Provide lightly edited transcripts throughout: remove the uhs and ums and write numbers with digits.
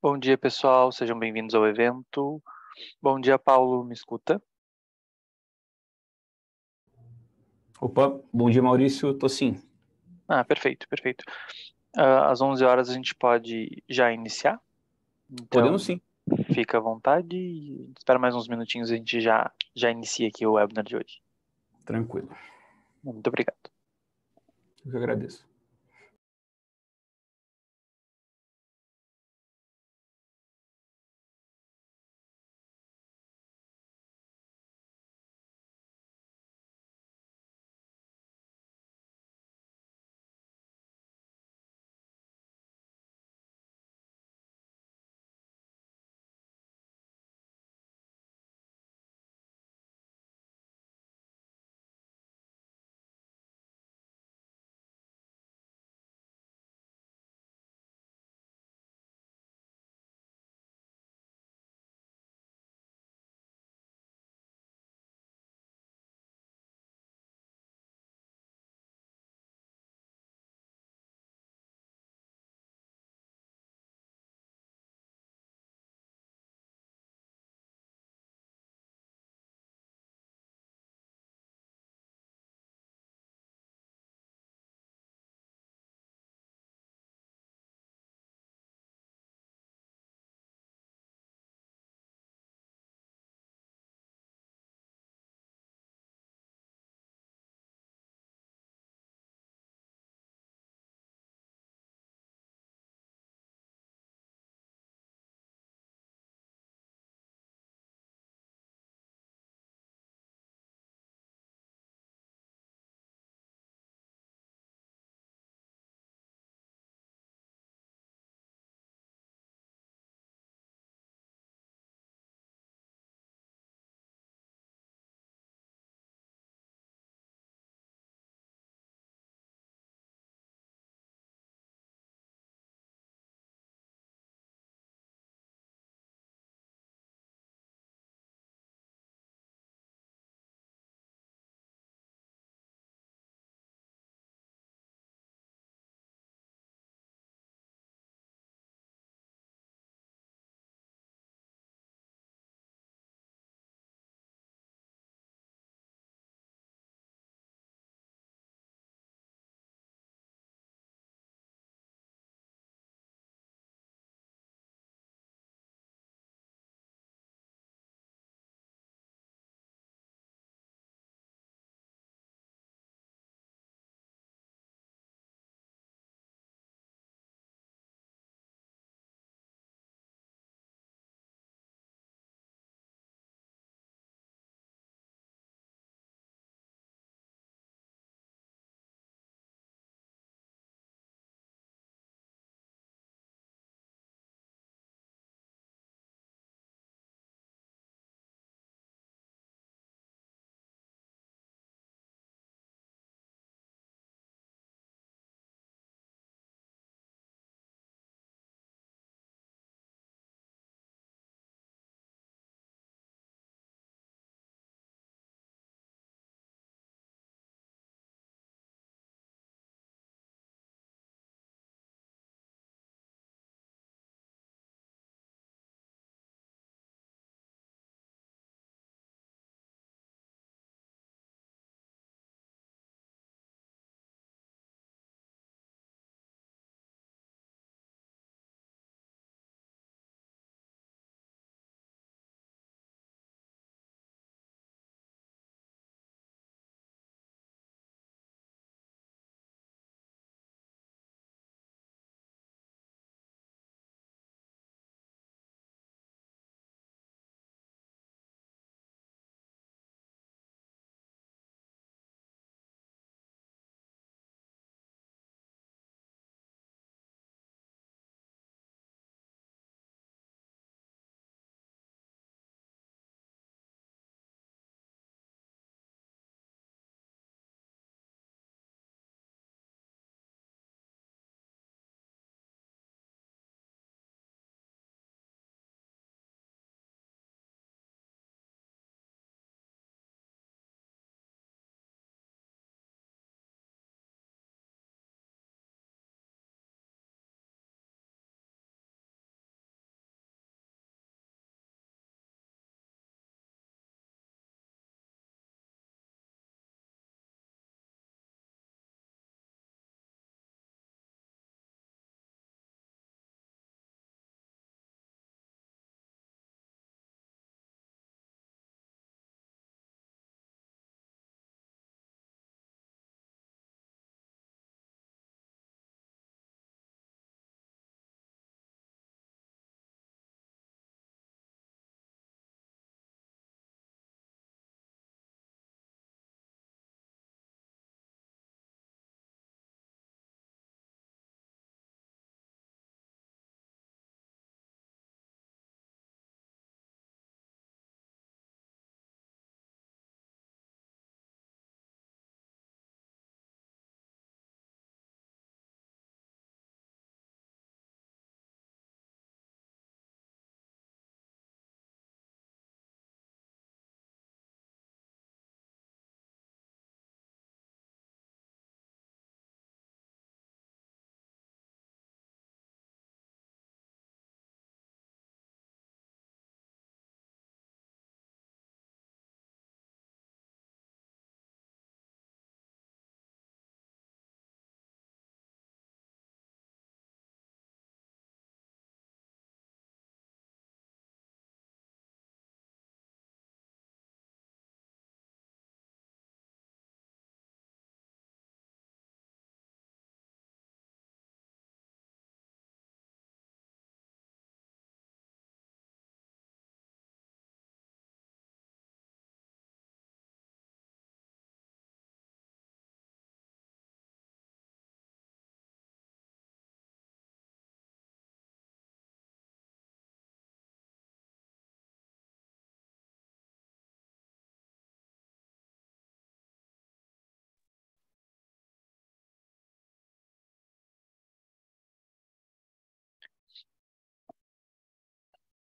Bom dia, pessoal. Sejam bem-vindos ao evento. Bom dia, Paulo. Me escuta? Opa, bom dia, Maurício. Tô sim. Perfeito, perfeito. Às 11 horas a gente pode já iniciar. Podemos Então, sim. fica à vontade e espera mais uns minutinhos e a gente já inicia aqui o webinar de hoje. Tranquilo. Muito obrigado. Eu que agradeço.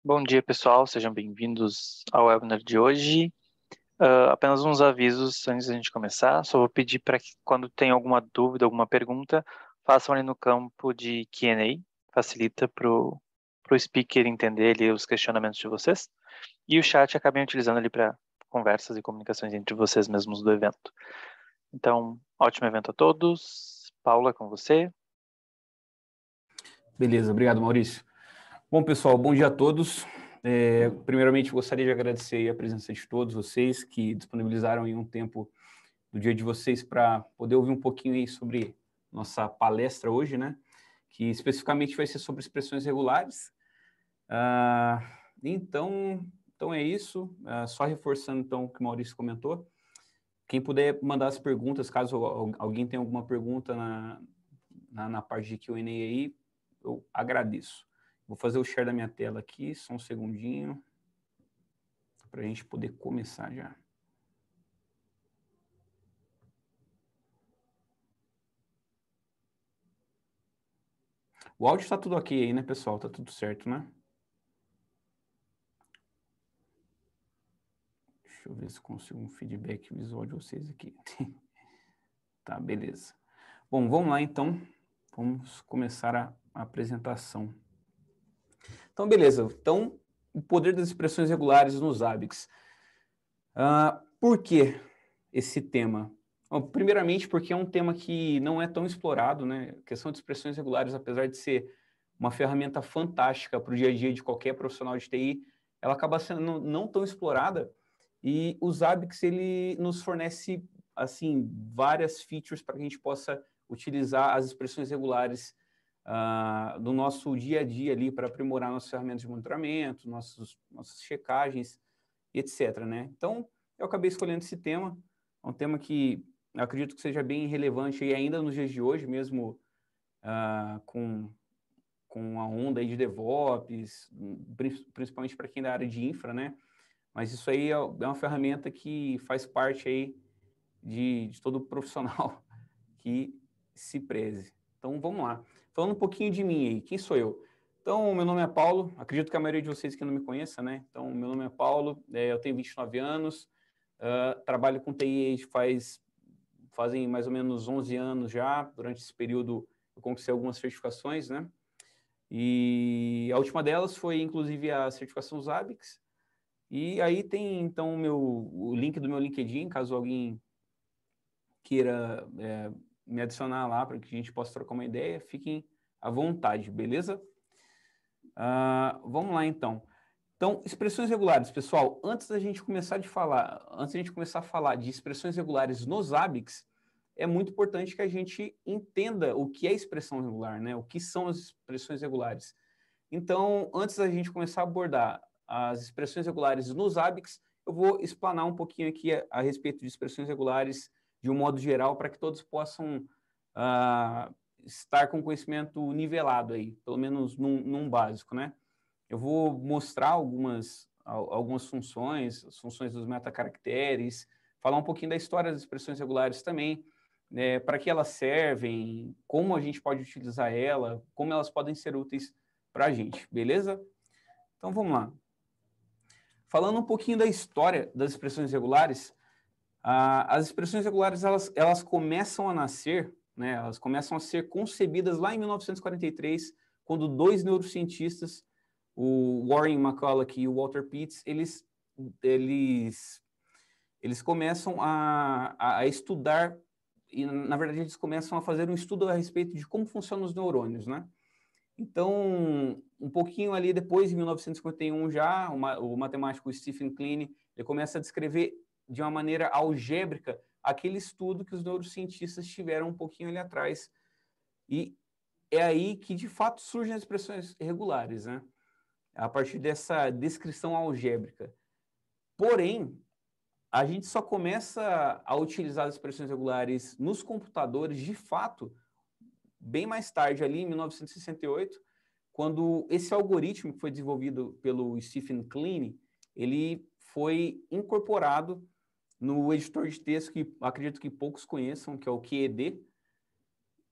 Bom dia, pessoal. Sejam bem-vindos ao webinar de hoje. Apenas uns avisos antes da gente começar. Só vou pedir para que, quando tem alguma dúvida, alguma pergunta, façam ali no campo de Q&A. Facilita para o speaker entender ali os questionamentos de vocês. E o chat acabem utilizando ali para conversas e comunicações entre vocês mesmos do evento. Então, ótimo evento a todos. Paula, com você. Beleza, obrigado, Maurício. Bom, pessoal, bom dia a todos. Primeiramente, gostaria de agradecer a presença de todos vocês que disponibilizaram aí um tempo do dia de vocês para poder ouvir um pouquinho aí sobre nossa palestra hoje, né? Que especificamente vai ser sobre expressões regulares. Então é isso. Só reforçando então o que o Maurício comentou. Quem puder mandar as perguntas, caso alguém tenha alguma pergunta na parte de Q&A aí, eu agradeço. Vou fazer o share da minha tela aqui, só um segundinho, para a gente poder começar já. O áudio está tudo ok aí, né, pessoal? Tá tudo certo, né? Deixa eu ver se consigo um feedback visual de vocês aqui. Tá, beleza. Bom, vamos lá então. Vamos começar a apresentação. Então, beleza. Então, o poder das expressões regulares nos ABICs. Por que esse tema? Bom, primeiramente, porque é um tema que não é tão explorado, né? A questão de expressões regulares, apesar de ser uma ferramenta fantástica para o dia a dia de qualquer profissional de TI, ela acaba sendo não tão explorada, e o Zabbix, ele nos fornece, assim, várias features para que a gente possa utilizar as expressões regulares do nosso dia a dia ali para aprimorar nossas ferramentas de monitoramento, nossas checagens, etc, né? Então, eu acabei escolhendo esse tema. É um tema que eu acredito que seja bem relevante aí ainda nos dias de hoje, mesmo com a onda aí de DevOps, principalmente para quem é da área de infra, né? Mas isso aí é uma ferramenta que faz parte aí de todo profissional que se preze. Então, vamos lá. Falando um pouquinho de mim aí, quem sou eu? Então, meu nome é Paulo, acredito que a maioria de vocês que não me conheça, né? Então, meu nome é Paulo, eu tenho 29 anos, trabalho com TI fazem mais ou menos 11 anos já. Durante esse período, eu conquistei algumas certificações, né? E a última delas foi, inclusive, a certificação Zabbix. E aí tem, então, o link do meu LinkedIn, caso alguém queira me adicionar lá para que a gente possa trocar uma ideia, fiquem à vontade, beleza? Vamos lá, então. Então, expressões regulares, pessoal, antes da gente começar a falar de expressões regulares nos ABICs, é muito importante que a gente entenda o que é expressão regular, né? O que são as expressões regulares. Então, antes da gente começar a abordar as expressões regulares nos ABICs, eu vou explanar um pouquinho aqui a respeito de expressões regulares de um modo geral, para que todos possam estar com conhecimento nivelado aí, pelo menos num básico, né? Eu vou mostrar algumas funções, as funções dos metacaracteres, falar um pouquinho da história das expressões regulares também, né, para que elas servem, como a gente pode utilizar ela, como elas podem ser úteis para a gente, beleza? Então, vamos lá. Falando um pouquinho da história das expressões regulares, as expressões regulares, elas começam a nascer, né, elas começam a ser concebidas lá em 1943, quando dois neurocientistas, o Warren McCulloch e o Walter Pitts, eles começam a estudar, e na verdade eles começam a fazer um estudo a respeito de como funcionam os neurônios, né? Então, um pouquinho ali depois, em 1951 já, o matemático Stephen Kleene, ele começa a descrever de uma maneira algébrica aquele estudo que os neurocientistas tiveram um pouquinho ali atrás. E é aí que, de fato, surgem as expressões regulares, né? A partir dessa descrição algébrica. Porém, a gente só começa a utilizar as expressões regulares nos computadores, de fato, bem mais tarde, ali em 1968, quando esse algoritmo que foi desenvolvido pelo Stephen Kleene, ele foi incorporado no editor de texto que acredito que poucos conheçam, que é o QED,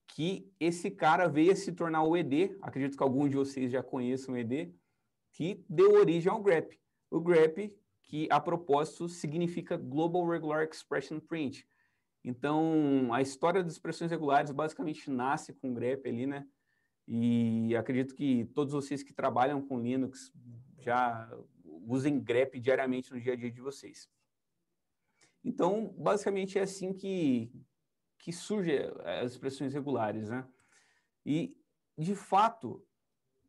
que esse cara veio a se tornar o ED, acredito que alguns de vocês já conheçam o ED, que deu origem ao grep. O grep, que a propósito significa Global Regular Expression Print. Então, a história das expressões regulares basicamente nasce com o grep ali, né? E acredito que todos vocês que trabalham com Linux já usem grep diariamente no dia a dia de vocês. Então, basicamente é assim que surgem as expressões regulares, né? E, de fato,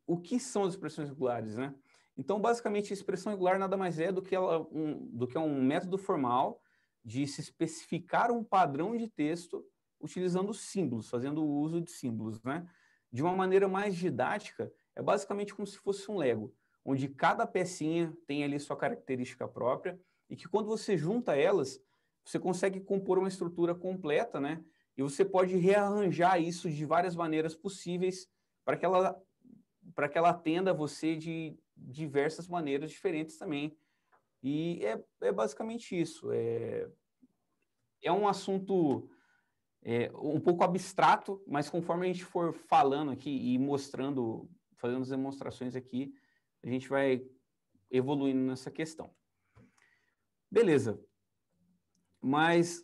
o que são as expressões regulares, né? Então, basicamente, a expressão regular nada mais é do que um método formal de se especificar um padrão de texto utilizando símbolos, fazendo o uso de símbolos, né? De uma maneira mais didática, é basicamente como se fosse um Lego, onde cada pecinha tem ali sua característica própria e que quando você junta elas, você consegue compor uma estrutura completa, né? E você pode rearranjar isso de várias maneiras possíveis para que ela atenda a você de diversas maneiras diferentes também. E é basicamente isso. É um assunto um pouco abstrato, mas conforme a gente for falando aqui e mostrando, fazendo as demonstrações aqui, a gente vai evoluindo nessa questão. Beleza. Mas,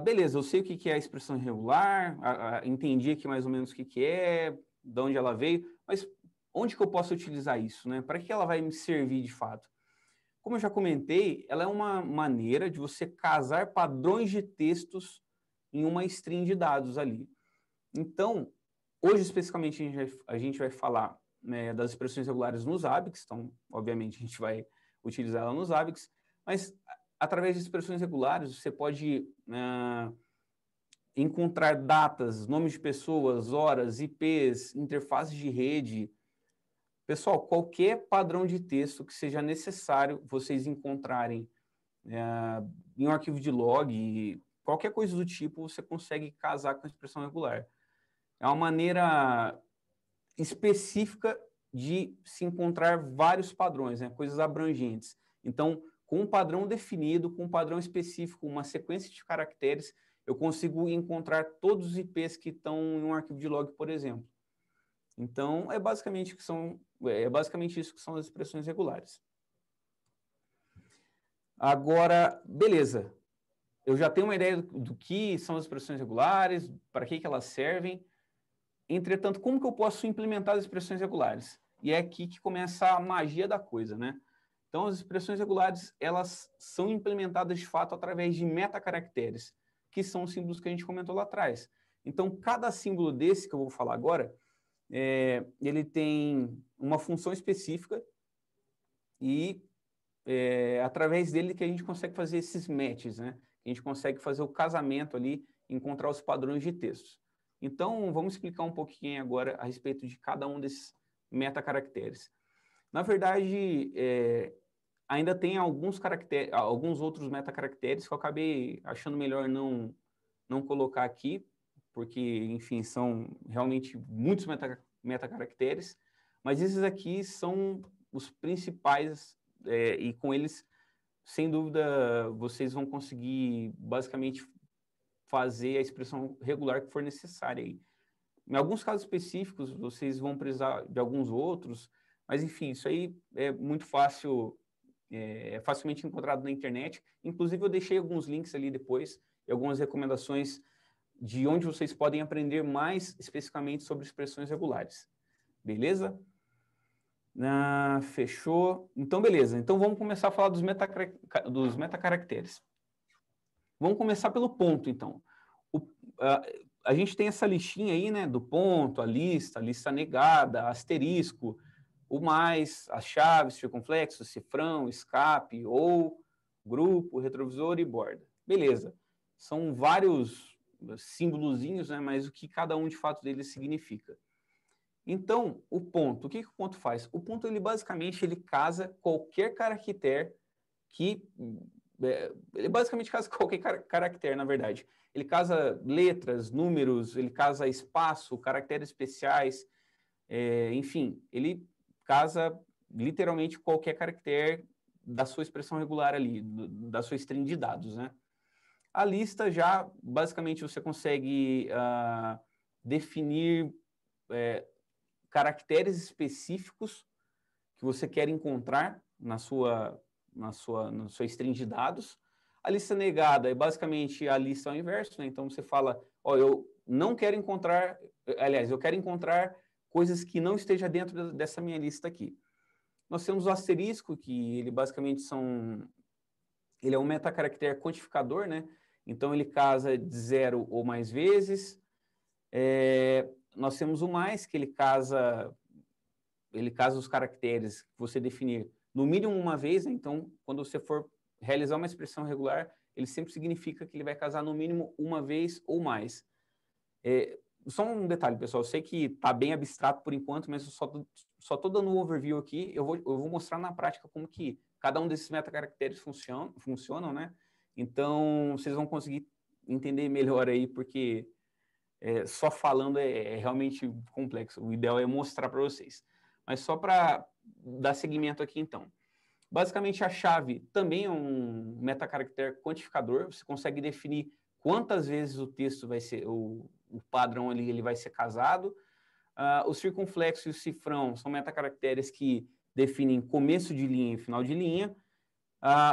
beleza, eu sei o que é a expressão irregular, entendi aqui mais ou menos o que é, de onde ela veio, mas onde que eu posso utilizar isso, né? Para que ela vai me servir de fato? Como eu já comentei, ela é uma maneira de você casar padrões de textos em uma string de dados ali. Então, hoje especificamente a gente vai falar, né, das expressões regulares nos ABICs, então, obviamente, a gente vai utilizar ela nos ABICs, mas através de expressões regulares você pode encontrar datas, nomes de pessoas, horas, IPs, interfaces de rede. Pessoal, qualquer padrão de texto que seja necessário vocês encontrarem em um arquivo de log, qualquer coisa do tipo, você consegue casar com a expressão regular. É uma maneira específica de se encontrar vários padrões, né? Coisas abrangentes. Então, com um padrão definido, com um padrão específico, uma sequência de caracteres, eu consigo encontrar todos os IPs que estão em um arquivo de log, por exemplo. Então, é basicamente isso que são as expressões regulares. Agora, beleza. Eu já tenho uma ideia do que são as expressões regulares, para que elas servem. Entretanto, como que eu posso implementar as expressões regulares? E é aqui que começa a magia da coisa, né? Então, as expressões regulares, elas são implementadas de fato através de metacaracteres, que são os símbolos que a gente comentou lá atrás. Então, cada símbolo desse que eu vou falar agora, ele tem uma função específica e através dele que a gente consegue fazer esses matches, né? A gente consegue fazer o casamento ali, encontrar os padrões de textos. Então, vamos explicar um pouquinho agora a respeito de cada um desses metacaracteres. Na verdade, ainda tem alguns outros metacaracteres que eu acabei achando melhor não colocar aqui, porque, enfim, são realmente muitos metacaracteres, mas esses aqui são os principais, e com eles, sem dúvida, vocês vão conseguir, basicamente, fazer a expressão regular que for necessária aí. Em alguns casos específicos, vocês vão precisar de alguns outros, mas, enfim, isso aí é muito fácil, é facilmente encontrado na internet. Inclusive, eu deixei alguns links ali depois e algumas recomendações de onde vocês podem aprender mais especificamente sobre expressões regulares. Beleza? Fechou. Então, beleza. Então, vamos começar a falar dos metacaracteres. Vamos começar pelo ponto, então. A gente tem essa listinha aí, né, do ponto, a lista negada, asterisco, o mais, as chaves, circunflexo, cifrão, escape, ou, grupo, retrovisor e borda. Beleza. São vários símbolozinhos, né, mas o que cada um de fato deles significa. Então, o ponto, o que o ponto faz? O ponto, ele basicamente, ele casa qualquer caractere que... ele basicamente casa qualquer caractere, na verdade. Ele casa letras, números, ele casa espaço, caracteres especiais, enfim, ele casa literalmente qualquer caractere da sua expressão regular ali, da sua string de dados, né? A lista já, basicamente, você consegue definir caracteres específicos que você quer encontrar na sua string de dados. A lista negada é basicamente a lista ao inverso, né? Então você fala, ó, eu não quero encontrar, aliás, eu quero encontrar coisas que não estejam dentro dessa minha lista aqui. Nós temos o asterisco, que ele basicamente ele é um metacaractere quantificador, né? Então ele casa de 0 ou mais vezes. Nós temos o mais, que ele casa os caracteres que você definir no mínimo uma vez, né? Então, quando você for realizar uma expressão regular, ele sempre significa que ele vai casar no mínimo uma vez ou mais. Só um detalhe, pessoal, eu sei que está bem abstrato por enquanto, mas eu só estou dando um overview aqui, eu vou mostrar na prática como que cada um desses metacaracteres funcionam, né? Então, vocês vão conseguir entender melhor aí, porque só falando é realmente complexo. O ideal é mostrar para vocês. Mas só para dar seguimento aqui, então. Basicamente, a chave também é um metacaractere quantificador. Você consegue definir quantas vezes o texto vai ser, o padrão ali, ele vai ser casado. O circunflexo e o cifrão são metacaracteres que definem começo de linha e final de linha.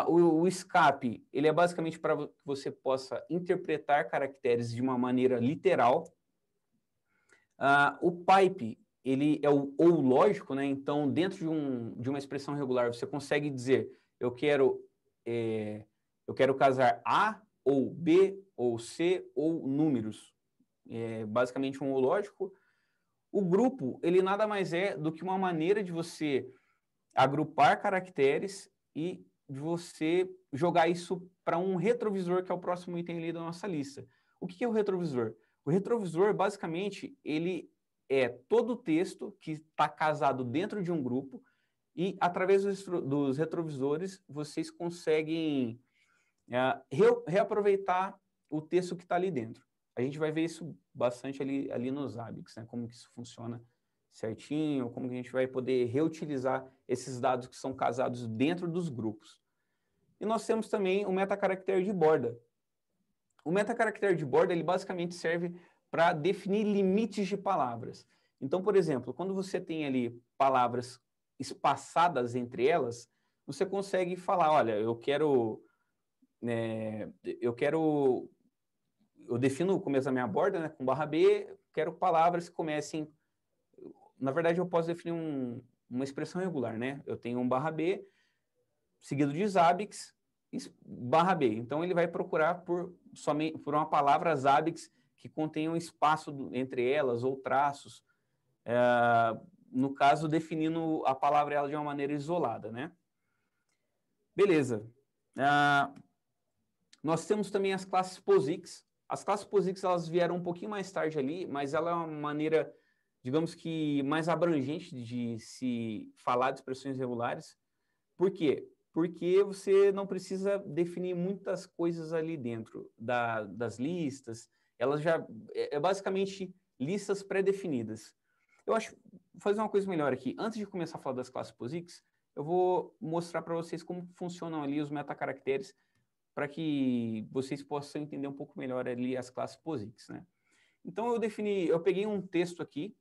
O escape, ele é basicamente para que você possa interpretar caracteres de uma maneira literal. O pipe, ele é ou lógico, né? Então, dentro de uma expressão regular, você consegue dizer, eu quero casar A ou B ou C ou números. Basicamente um ou lógico. O grupo, ele nada mais é do que uma maneira de você agrupar caracteres e de você jogar isso para um retrovisor, que é o próximo item ali da nossa lista. O que é o retrovisor? O retrovisor, basicamente, ele é todo o texto que está casado dentro de um grupo e, através dos retrovisores, vocês conseguem reaproveitar o texto que está ali dentro. A gente vai ver isso bastante ali nos Zabbix, né? Como que isso funciona certinho, como que a gente vai poder reutilizar esses dados que são casados dentro dos grupos. E nós temos também o metacaractere de borda. O metacaractere de borda, ele basicamente serve para definir limites de palavras. Então, por exemplo, quando você tem ali palavras espaçadas entre elas, você consegue falar, olha, eu defino o começo da minha borda, né, com /B, quero palavras que comecem. Na verdade, eu posso definir uma expressão regular, né? Eu tenho um /B, seguido de Zabbix, /B. Então, ele vai procurar por uma palavra Zabbix que contenha um espaço entre elas ou traços. No caso, definindo a palavra ela de uma maneira isolada, né? Beleza. Nós temos também as classes POSIX. As classes POSIX, elas vieram um pouquinho mais tarde ali, mas ela é uma maneira, digamos que, mais abrangente de se falar de expressões regulares. Por quê? Porque você não precisa definir muitas coisas ali dentro das listas. Elas já basicamente listas pré-definidas. Eu acho, vou fazer uma coisa melhor aqui. Antes de começar a falar das classes POSIX, eu vou mostrar para vocês como funcionam ali os metacaracteres para que vocês possam entender um pouco melhor ali as classes POSIX, né? Então, eu peguei um texto aqui,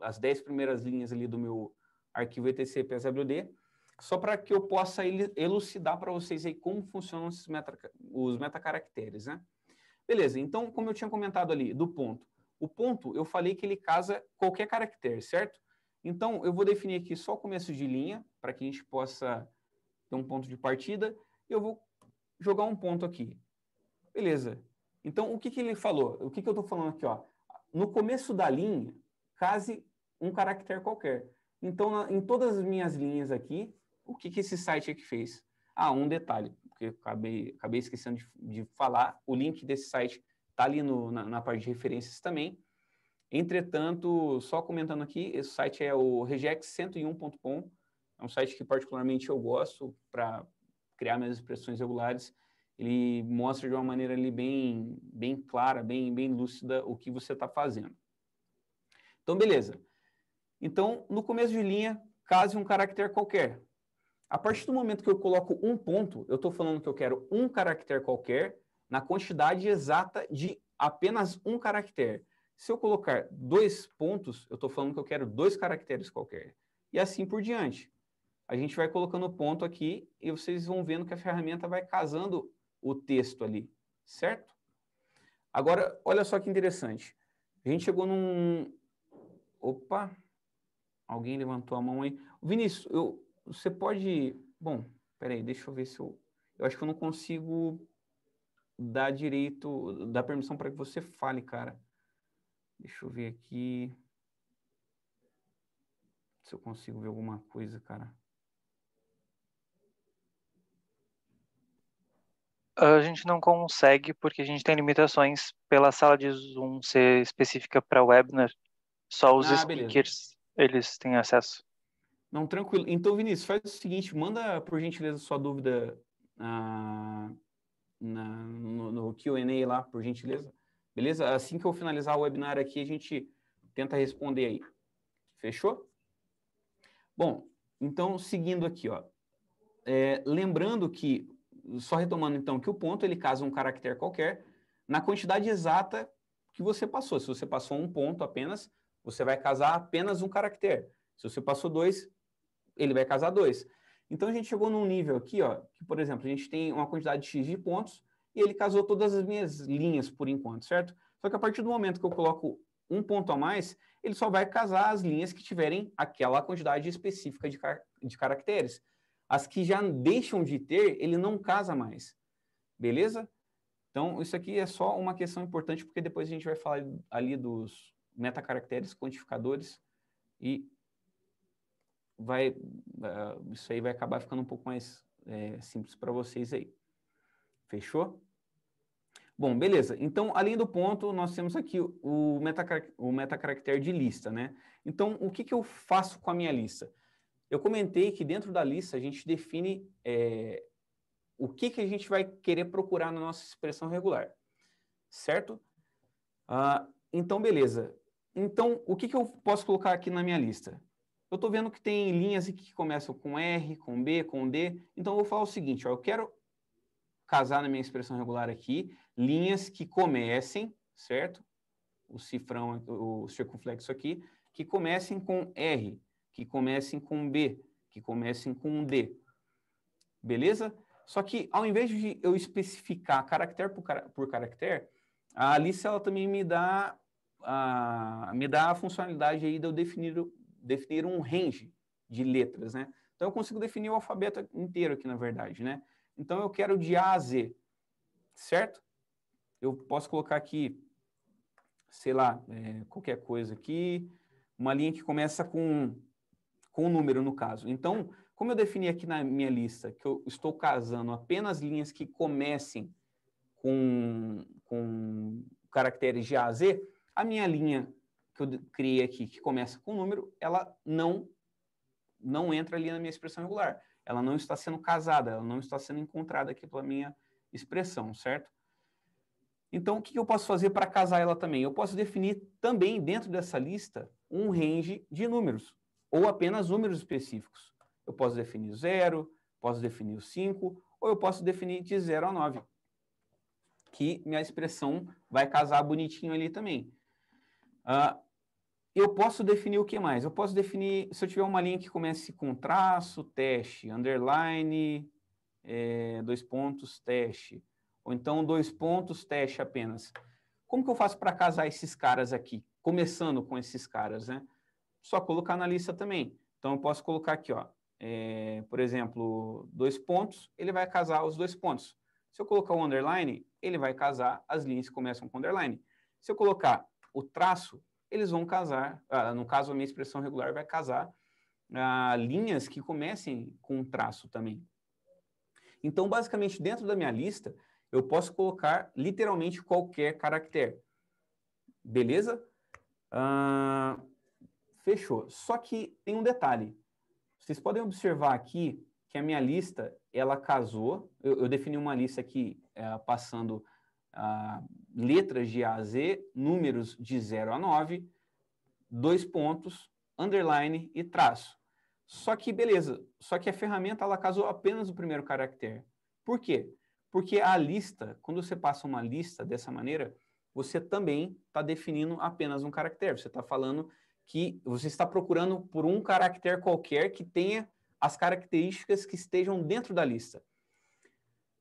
as 10 primeiras linhas ali do meu arquivo etc pswd, só para que eu possa elucidar para vocês aí como funcionam os metacaracteres, né? Beleza, então, como eu tinha comentado ali, do ponto. O ponto, eu falei que ele casa qualquer caractere, certo? Então, eu vou definir aqui só o começo de linha, para que a gente possa ter um ponto de partida, e eu vou jogar um ponto aqui. Beleza. Então, o que ele falou? O que eu estou falando aqui? Ó? No começo da linha, case um caractere qualquer. Então, em todas as minhas linhas aqui, o que esse site aqui fez? Um detalhe, porque eu acabei esquecendo de falar, o link desse site está ali na parte de referências também. Entretanto, só comentando aqui, esse site é o regex101.com, é um site que particularmente eu gosto para criar minhas expressões regulares. Ele mostra de uma maneira ali bem clara, bem lúcida o que você está fazendo. Então, beleza. Então, no começo de linha, case um caractere qualquer. A partir do momento que eu coloco um ponto, eu estou falando que eu quero um caractere qualquer na quantidade exata de apenas um caractere. Se eu colocar 2 pontos, eu estou falando que eu quero 2 caracteres qualquer. e assim por diante. A gente vai colocando o ponto aqui e vocês vão vendo que a ferramenta vai casando o texto ali, certo? Agora, olha só que interessante. A gente chegou num... Opa! Alguém levantou a mão aí. Vinícius, você pode... Bom, peraí, deixa eu ver se eu... Eu acho que eu não consigo dar direito, dar permissão para que você fale, cara. Deixa eu ver aqui se eu consigo ver alguma coisa, cara. A gente não consegue porque a gente tem limitações pela sala de Zoom ser específica para webinar. Só os Ah, beleza. speakers, eles têm acesso. Não, tranquilo. Então, Vinícius, faz o seguinte, manda, por gentileza, sua dúvida no Q&A lá, por gentileza. Beleza? Assim que eu finalizar o webinar aqui, a gente tenta responder aí. Fechou? Bom, então, seguindo aqui, ó. Lembrando que, só retomando então, que o ponto, ele casa um caractere qualquer na quantidade exata que você passou. Se você passou um ponto apenas, você vai casar apenas um caractere. Se você passou 2, ele vai casar 2. Então, a gente chegou num nível aqui, ó, que, por exemplo, a gente tem uma quantidade X de pontos e ele casou todas as minhas linhas por enquanto, certo? Só que a partir do momento que eu coloco um ponto a mais, ele só vai casar as linhas que tiverem aquela quantidade específica de caracteres. As que já deixam de ter, ele não casa mais. Beleza? Então, isso aqui é só uma questão importante, porque depois a gente vai falar ali dos metacaracteres quantificadores e isso aí vai acabar ficando um pouco mais simples para vocês aí. Fechou? Bom, beleza. Então, além do ponto, nós temos aqui o metacaractere de lista, né? Então, o que eu faço com a minha lista? Eu comentei que dentro da lista a gente define o que a gente vai querer procurar na nossa expressão regular, certo? Então, beleza. Então, o que eu posso colocar aqui na minha lista? Eu estou vendo que tem linhas que começam com R, com B, com D. Então, eu vou falar o seguinte, ó, eu quero casar na minha expressão regular aqui linhas que comecem, certo? O cifrão, o circunflexo aqui, que comecem com R, que comecem com B, que comecem com D. Beleza? Só que, ao invés de eu especificar caractere por caractere, a lista ela também me dá a funcionalidade aí de eu definir um range de letras, né? Então, eu consigo definir o alfabeto inteiro aqui, na verdade, né? Então, eu quero de A a Z, certo? Eu posso colocar aqui, sei lá, qualquer coisa aqui, uma linha que começa com um número, no caso. Então, como eu defini aqui na minha lista que eu estou casando apenas linhas que comecem com caracteres de A a Z, a minha linha que eu criei aqui, que começa com número, ela não entra ali na minha expressão regular. Ela não está sendo casada, ela não está sendo encontrada aqui pela minha expressão, certo? Então, o que eu posso fazer para casar ela também? Eu posso definir também, dentro dessa lista, um range de números, ou apenas números específicos. Eu posso definir 0, posso definir o 5, ou eu posso definir de 0 a 9, que minha expressão vai casar bonitinho ali também. Eu posso definir o que mais? Eu posso definir, se eu tiver uma linha que comece com traço, teste, underline, 2 pontos, teste, ou então 2 pontos, teste apenas. Como que eu faço para casar esses caras aqui? Começando com esses caras, né? Só colocar na lista também. Então, eu posso colocar aqui, ó, por exemplo, 2 pontos, ele vai casar os 2 pontos. Se eu colocar o underline, ele vai casar as linhas que começam com underline. Se eu colocar o traço, eles vão casar, no caso, a minha expressão regular vai casar linhas que comecem com um traço também. Então, basicamente, dentro da minha lista, eu posso colocar literalmente qualquer caractere. Beleza? Fechou. Só que tem um detalhe. Vocês podem observar aqui que a minha lista, ela casou. Eu defini uma lista aqui passando letras de A a Z, números de 0 a 9, 2 pontos, underline e traço. Só que, beleza, só que a ferramenta, ela casou apenas o primeiro caractere. Por quê? Porque a lista, quando você passa uma lista dessa maneira, você também está definindo apenas um caractere. Você está falando que você está procurando por um caractere qualquer que tenha as características que estejam dentro da lista.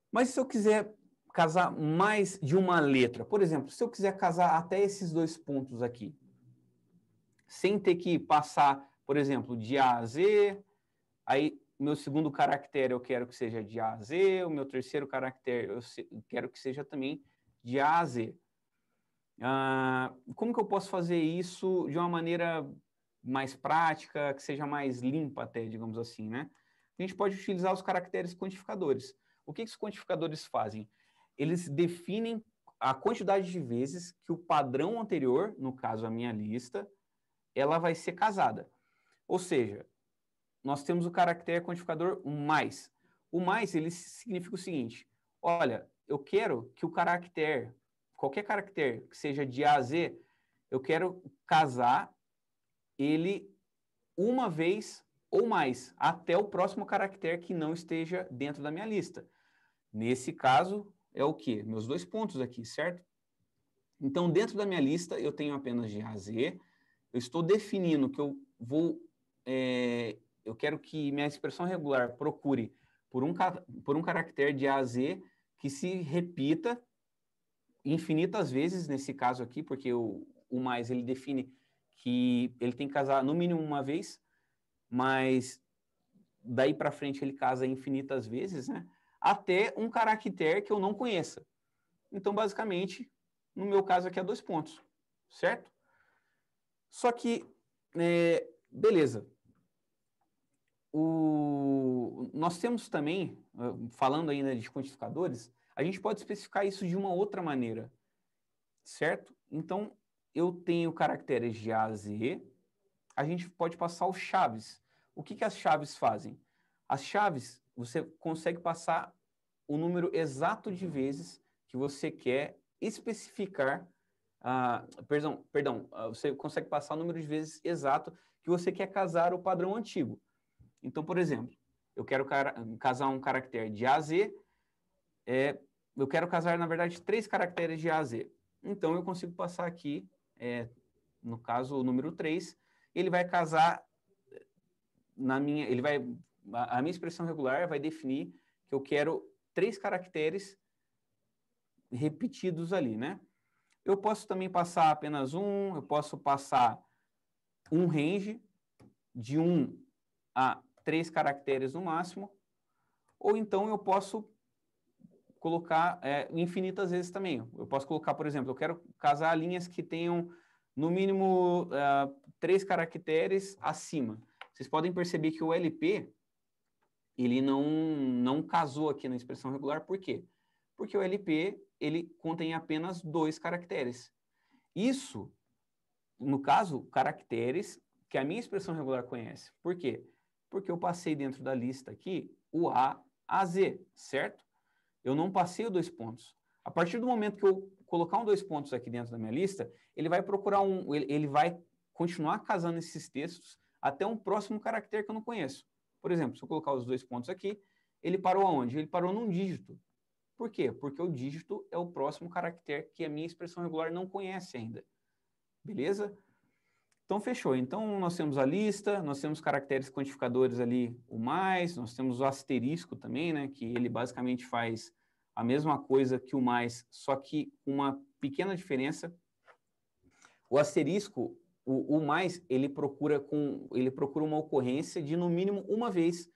Mas se eu quiser casar mais de uma letra, por exemplo, se eu quiser casar até esses 2 pontos aqui, sem ter que passar, por exemplo, de A a Z, aí meu segundo caractere eu quero que seja de A a Z, o meu terceiro caractere eu quero que seja também de A a Z. Como que eu posso fazer isso de uma maneira mais prática, que seja mais limpa até, digamos assim, né? A gente pode utilizar os caracteres quantificadores. O que os quantificadores fazem? Eles definem a quantidade de vezes que o padrão anterior, no caso a minha lista, ela vai ser casada. Ou seja, nós temos o caractere quantificador mais. O mais, ele significa o seguinte, olha, eu quero que o caractere, qualquer caractere que seja de A a Z, eu quero casar ele uma vez ou mais, até o próximo caractere que não esteja dentro da minha lista. Nesse caso, é o quê? Meus 2 pontos aqui, certo? Então, dentro da minha lista, eu tenho apenas de A a Z, eu estou definindo que eu vou... eu quero que minha expressão regular procure por um caractere de A a Z que se repita infinitas vezes, nesse caso aqui, porque o mais ele define que ele tem que casar no mínimo uma vez, mas daí para frente ele casa infinitas vezes, né? Até um caractere que eu não conheça. Então, basicamente, no meu caso aqui é 2 pontos, certo? Só que, beleza. Nós temos também, falando ainda de quantificadores, a gente pode especificar isso de uma outra maneira, certo? Então, eu tenho caracteres de A a Z, a gente pode passar os chaves. O que as chaves fazem? As chaves, você consegue passar o número exato de vezes que você quer especificar, você consegue passar o número de vezes exato que você quer casar o padrão antigo. Então, por exemplo, eu quero casar um caractere de A a Z, eu quero casar, na verdade, 3 caracteres de A a Z. Então, eu consigo passar aqui, no caso, o número 3, ele vai casar a minha expressão regular vai definir que eu quero 3 caracteres repetidos ali, né? Eu posso também passar apenas um, eu posso passar um range de 1 a 3 caracteres no máximo, ou então eu posso colocar infinitas vezes também. Eu posso colocar, por exemplo, eu quero casar linhas que tenham no mínimo 3 caracteres acima. Vocês podem perceber que o LP, ele não casou aqui na expressão regular, por quê? Porque o LP, ele contém apenas 2 caracteres. Isso, no caso, caracteres que a minha expressão regular conhece. Por quê? Porque eu passei dentro da lista aqui o A a Z, certo? Eu não passei o 2 pontos. A partir do momento que eu colocar um 2 pontos aqui dentro da minha lista, ele vai procurar ele vai continuar casando esses textos até um próximo caractere que eu não conheço. Por exemplo, se eu colocar os 2 pontos aqui, ele parou aonde? Ele parou num dígito. Por quê? Porque o dígito é o próximo caractere que a minha expressão regular não conhece ainda. Beleza? Então, fechou. Então, nós temos a lista, nós temos caracteres quantificadores ali, o mais, nós temos o asterisco também, né, que ele basicamente faz a mesma coisa que o mais, só que com uma pequena diferença. O asterisco, o mais, ele procura uma ocorrência de, no mínimo, uma vez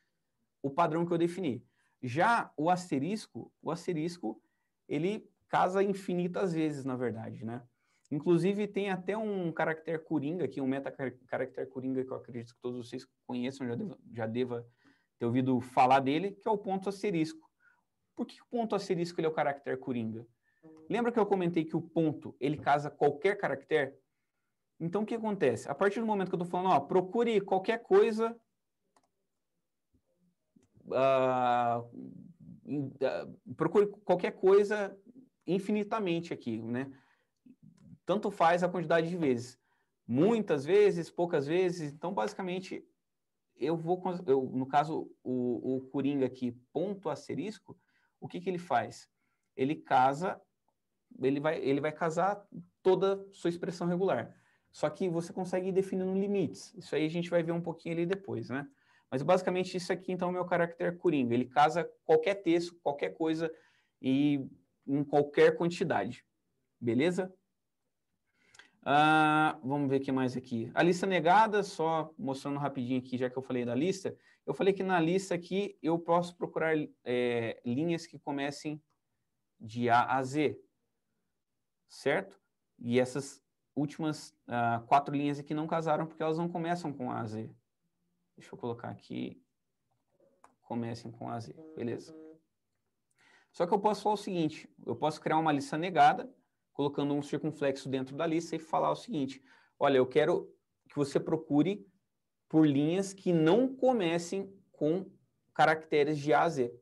o padrão que eu defini. Já o asterisco, ele casa infinitas vezes, na verdade, né? Inclusive, tem até um caractere coringa aqui, um meta-caractere coringa que eu acredito que todos vocês conheçam, já deva ter ouvido falar dele, que é o ponto asterisco. Por que o ponto asterisco ele é o caractere coringa? Lembra que eu comentei que o ponto, ele casa qualquer caractere? Então, o que acontece? A partir do momento que eu estou falando, procure qualquer coisa... procure qualquer coisa infinitamente aqui, né? Tanto faz a quantidade de vezes. Muitas vezes, poucas vezes. Então, basicamente, no caso, o Coringa aqui, ponto asterisco, o que ele faz? Ele vai casar toda sua expressão regular. só que você consegue ir definindo limites. Isso aí a gente vai ver um pouquinho ali depois, né? Mas basicamente isso aqui, então, é o meu caractere coringa. Ele casa qualquer texto, qualquer coisa e em qualquer quantidade. Beleza? Vamos ver o que mais aqui. A lista negada, só mostrando rapidinho aqui, já que eu falei da lista. Eu falei que na lista aqui eu posso procurar linhas que comecem de A a Z, certo? E essas últimas 4 linhas aqui não casaram porque elas não começam com A a Z. Deixa eu colocar aqui, comecem com A a Z, beleza. Só que eu posso falar o seguinte, eu posso criar uma lista negada, colocando um circunflexo dentro da lista e falar o seguinte, olha, eu quero que você procure por linhas que não comecem com caracteres de A a Z.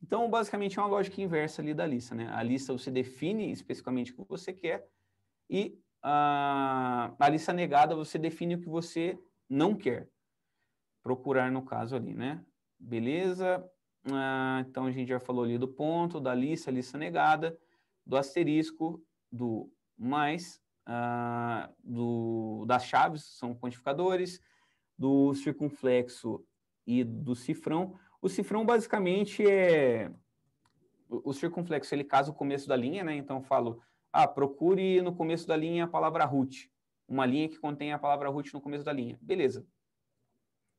Então, basicamente, é uma lógica inversa ali da lista, né? A lista você define especificamente o que você quer e a lista negada você define o que você não quer procurar no caso ali, né? Beleza? Então, a gente já falou ali do ponto, da lista negada, do asterisco, do mais, das chaves, são quantificadores, do circunflexo e do cifrão. O cifrão, basicamente, o circunflexo, ele casa o começo da linha, né? Então, eu falo, procure no começo da linha a palavra root. Uma linha que contém a palavra root no começo da linha. Beleza.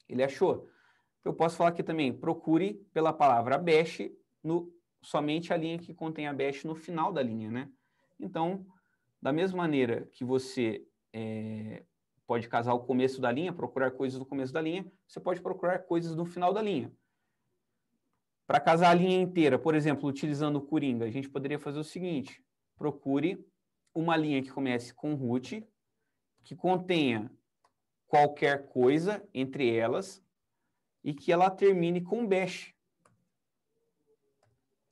Ele achou. Eu posso falar aqui também, procure pela palavra bash somente a linha que contém a bash no final da linha, né? Então, da mesma maneira que você pode casar o começo da linha, procurar coisas no começo da linha, você pode procurar coisas no final da linha. Para casar a linha inteira, por exemplo, utilizando o Coringa, a gente poderia fazer o seguinte, procure uma linha que comece com root, que contenha qualquer coisa entre elas, e que ela termine com bash.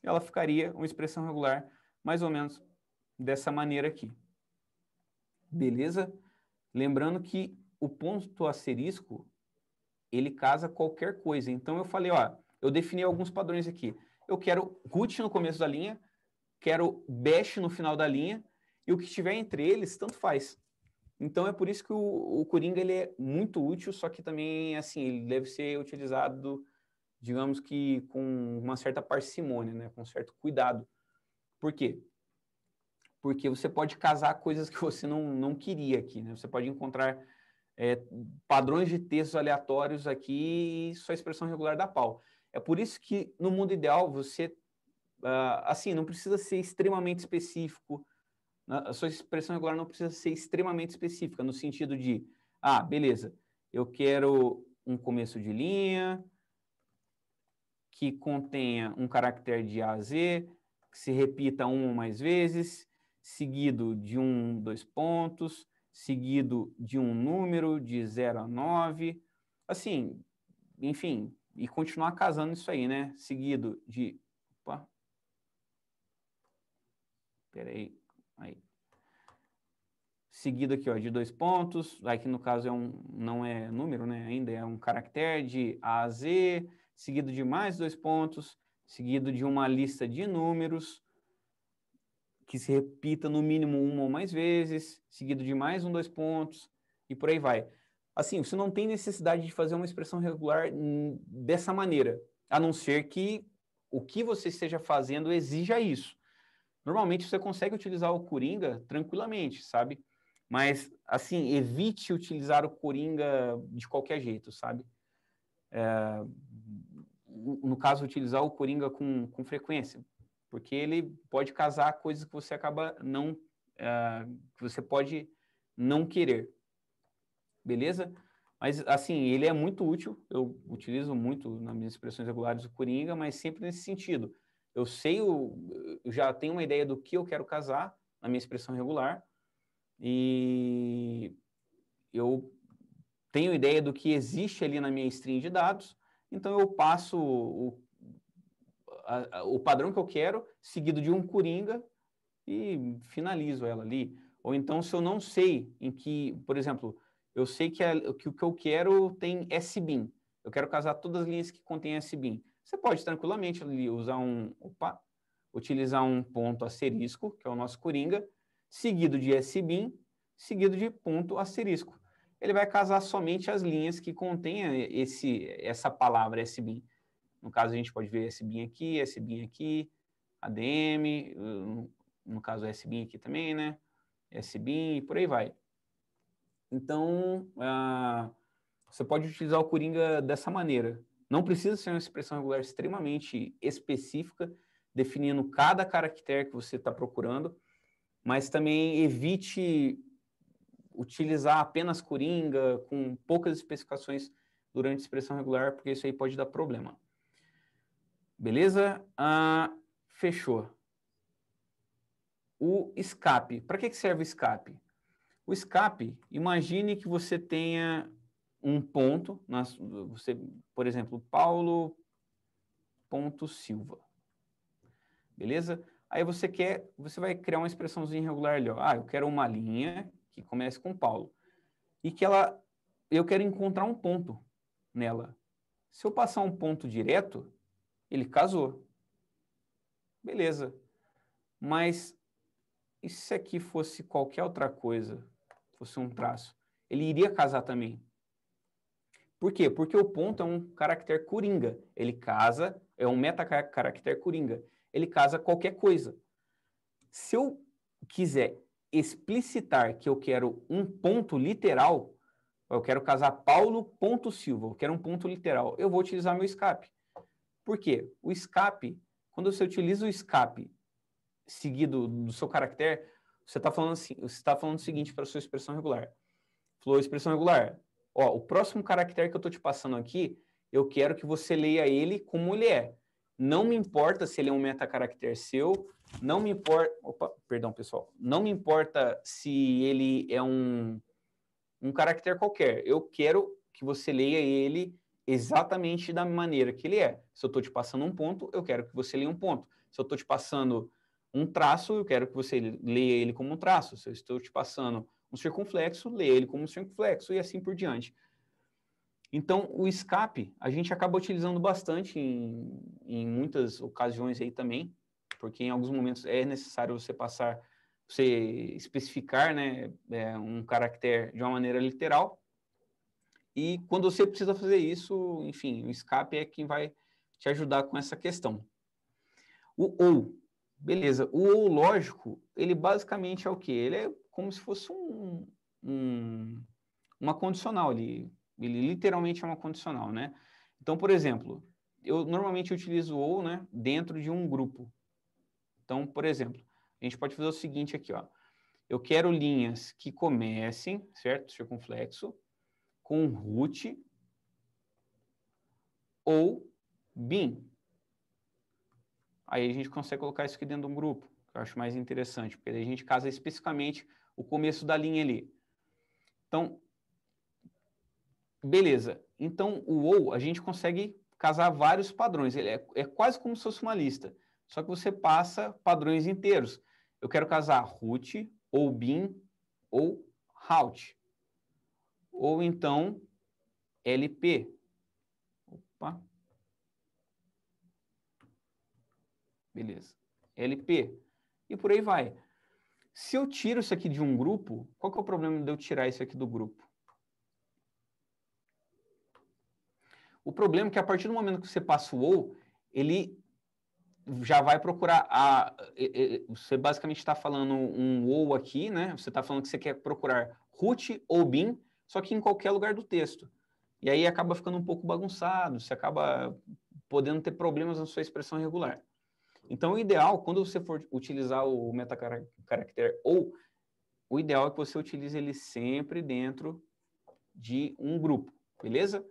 Ela ficaria uma expressão regular mais ou menos dessa maneira aqui. Beleza? Lembrando que o ponto asterisco, ele casa qualquer coisa. Então eu falei, eu defini alguns padrões aqui. Eu quero root no começo da linha, quero bash no final da linha, e o que tiver entre eles, tanto faz. Então é por isso que o Coringa ele é muito útil, só que também, assim, ele deve ser utilizado, digamos que com uma certa parcimônia, né? Com certo cuidado. Por quê? Porque você pode casar coisas que você não queria aqui, né? Você pode encontrar padrões de textos aleatórios aqui e sua expressão regular dá pau. É por isso que no mundo ideal você, assim, não precisa ser extremamente específico. A sua expressão regular não precisa ser extremamente específica, no sentido de, beleza, eu quero um começo de linha que contenha um caractere de A a Z, que se repita uma ou mais vezes, seguido de 2 pontos, seguido de um número de 0 a 9, assim, enfim, e continuar casando isso aí, né? Seguido de... Opa. Peraí. Aí. Seguido aqui, de 2 pontos, aqui no caso não é número, né? Ainda é um caractere de A a Z, seguido de mais 2 pontos, seguido de uma lista de números, que se repita no mínimo uma ou mais vezes, seguido de mais 2 pontos, e por aí vai. Assim, você não tem necessidade de fazer uma expressão regular dessa maneira, a não ser que o que você esteja fazendo exija isso. Normalmente você consegue utilizar o Coringa tranquilamente, sabe? Mas, assim, evite utilizar o Coringa de qualquer jeito, sabe? No caso, utilizar o Coringa com frequência, porque ele pode casar coisas que você acaba não... que você pode não querer. Beleza? Mas, assim, ele é muito útil, eu utilizo muito nas minhas expressões regulares o Coringa, mas sempre nesse sentido. Eu já tenho uma ideia do que eu quero casar na minha expressão regular e eu tenho ideia do que existe ali na minha string de dados, então eu passo o padrão que eu quero, seguido de um Coringa e finalizo ela ali. Ou então, se eu não sei em que, por exemplo, eu sei que o que eu quero tem SBIN, eu quero casar todas as linhas que contêm SBIN. Você pode tranquilamente ali utilizar um ponto asterisco, que é o nosso Coringa, seguido de SBIN, seguido de ponto asterisco. Ele vai casar somente as linhas que contêm essa palavra SBIN. No caso, a gente pode ver SBIN aqui, ADM, no caso, SBIN aqui também, né? SBIN e por aí vai. Então, você pode utilizar o Coringa dessa maneira. Não precisa ser uma expressão regular extremamente específica, definindo cada caractere que você está procurando, mas também evite utilizar apenas Coringa com poucas especificações durante a expressão regular, porque isso aí pode dar problema. Beleza? Fechou. O escape. Para que serve o escape? O escape, imagine que você tenha um ponto, por exemplo, Paulo.Silva. Beleza? Aí você vai criar uma expressãozinha regular ali, ó. Eu quero uma linha que comece com Paulo. E que eu quero encontrar um ponto nela. Se eu passar um ponto direto, ele casou. Beleza. Mas e se aqui fosse qualquer outra coisa, fosse um traço? Ele iria casar também. Por quê? Porque o ponto é um caractere coringa. Ele casa, é um metacaractere coringa. Ele casa qualquer coisa. Se eu quiser explicitar que eu quero um ponto literal, eu quero casar Paulo.Silva, eu quero um ponto literal, eu vou utilizar meu escape. Por quê? O escape, quando você utiliza o escape seguido do seu caractere, você está falando o seguinte para a sua expressão regular. Falou expressão regular. O próximo caractere que eu estou te passando aqui, eu quero que você leia ele como ele é. Não me importa se ele é um metacaractere seu, não me importa... Opa, perdão, pessoal. Não me importa se ele é um caractere qualquer. Eu quero que você leia ele exatamente da maneira que ele é. Se eu estou te passando um ponto, eu quero que você leia um ponto. Se eu estou te passando um traço, eu quero que você leia ele como um traço. Se eu estou te passando um circunflexo, leia ele como um circunflexo e assim por diante. Então, o escape, a gente acaba utilizando bastante em muitas ocasiões aí também, porque em alguns momentos é necessário você especificar, né, um caractere de uma maneira literal. E quando você precisa fazer isso, enfim, o escape é quem vai te ajudar com essa questão. O ou, beleza. O ou lógico, ele basicamente é o quê? Ele é como se fosse uma condicional. Ele literalmente é uma condicional, né? Então, por exemplo, eu normalmente utilizo o ou, né, dentro de um grupo. Então, por exemplo, a gente pode fazer o seguinte aqui, ó. Eu quero linhas que comecem, certo? Circunflexo, com root ou bin. Aí a gente consegue colocar isso aqui dentro de um grupo, que eu acho mais interessante, porque aí a gente casa especificamente o começo da linha ali. Então, beleza. Então, o ou, a gente consegue casar vários padrões. Ele é quase como se fosse uma lista, só que você passa padrões inteiros. Eu quero casar root, ou bin, ou route. Ou então, LP. Opa. Beleza. LP. E por aí vai. Se eu tiro isso aqui de um grupo, qual que é o problema de eu tirar isso aqui do grupo? O problema é que a partir do momento que você passa o ou, ele já vai procurar você basicamente está falando um ou aqui, né? Você está falando que você quer procurar root ou bin, só que em qualquer lugar do texto. E aí acaba ficando um pouco bagunçado, você acaba podendo ter problemas na sua expressão regular. Então, o ideal, quando você for utilizar o metacaractere ou, o ideal é que você utilize ele sempre dentro de um grupo, beleza?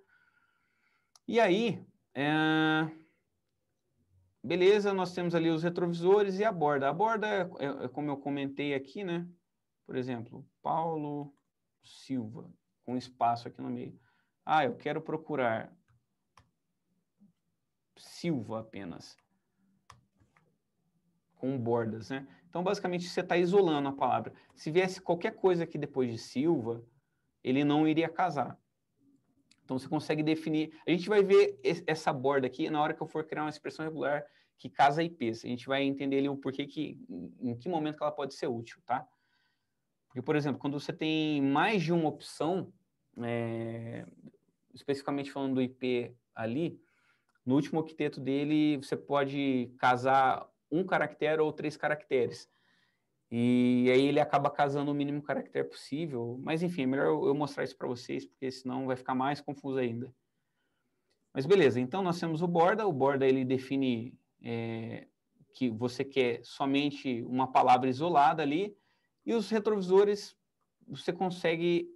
E aí, beleza, nós temos ali os retrovisores e a borda. A borda é como eu comentei aqui, né? Por exemplo, Paulo Silva, com espaço aqui no meio. Eu quero procurar Silva apenas, com bordas, né? Então, basicamente, você está isolando a palavra. Se viesse qualquer coisa aqui depois de Silva, ele não iria casar. Então, você consegue definir... A gente vai ver essa borda aqui na hora que eu for criar uma expressão regular que casa IPs. A gente vai entender ali o porquê em que momento que ela pode ser útil, tá? Porque, por exemplo, quando você tem mais de uma opção, especificamente falando do IP ali, no último octeto dele, você pode casar um caractere ou 3 caracteres. E aí ele acaba casando o mínimo caractere possível. Mas, enfim, é melhor eu mostrar isso para vocês, porque senão vai ficar mais confuso ainda. Mas beleza, então nós temos o borda ele define que você quer somente uma palavra isolada ali, e os retrovisores você consegue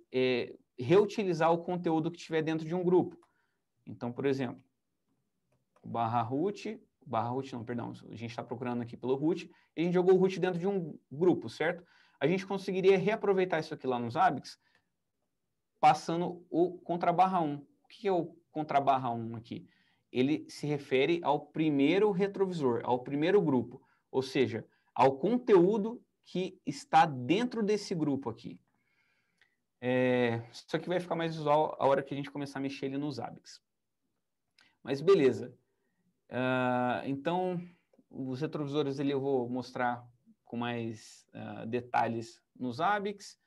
reutilizar o conteúdo que estiver dentro de um grupo. Então, por exemplo, /root não, perdão, a gente está procurando aqui pelo root, e a gente jogou o root dentro de um grupo, certo? A gente conseguiria reaproveitar isso aqui lá nos Zabbix, passando o contra /1. O que é o contra /1 aqui? Ele se refere ao primeiro retrovisor, ao primeiro grupo, ou seja, ao conteúdo que está dentro desse grupo aqui. Isso aqui vai ficar mais visual a hora que a gente começar a mexer ele nos Zabbix. Mas beleza. Então, os retrovisores eu vou mostrar com mais detalhes nos Zabbix.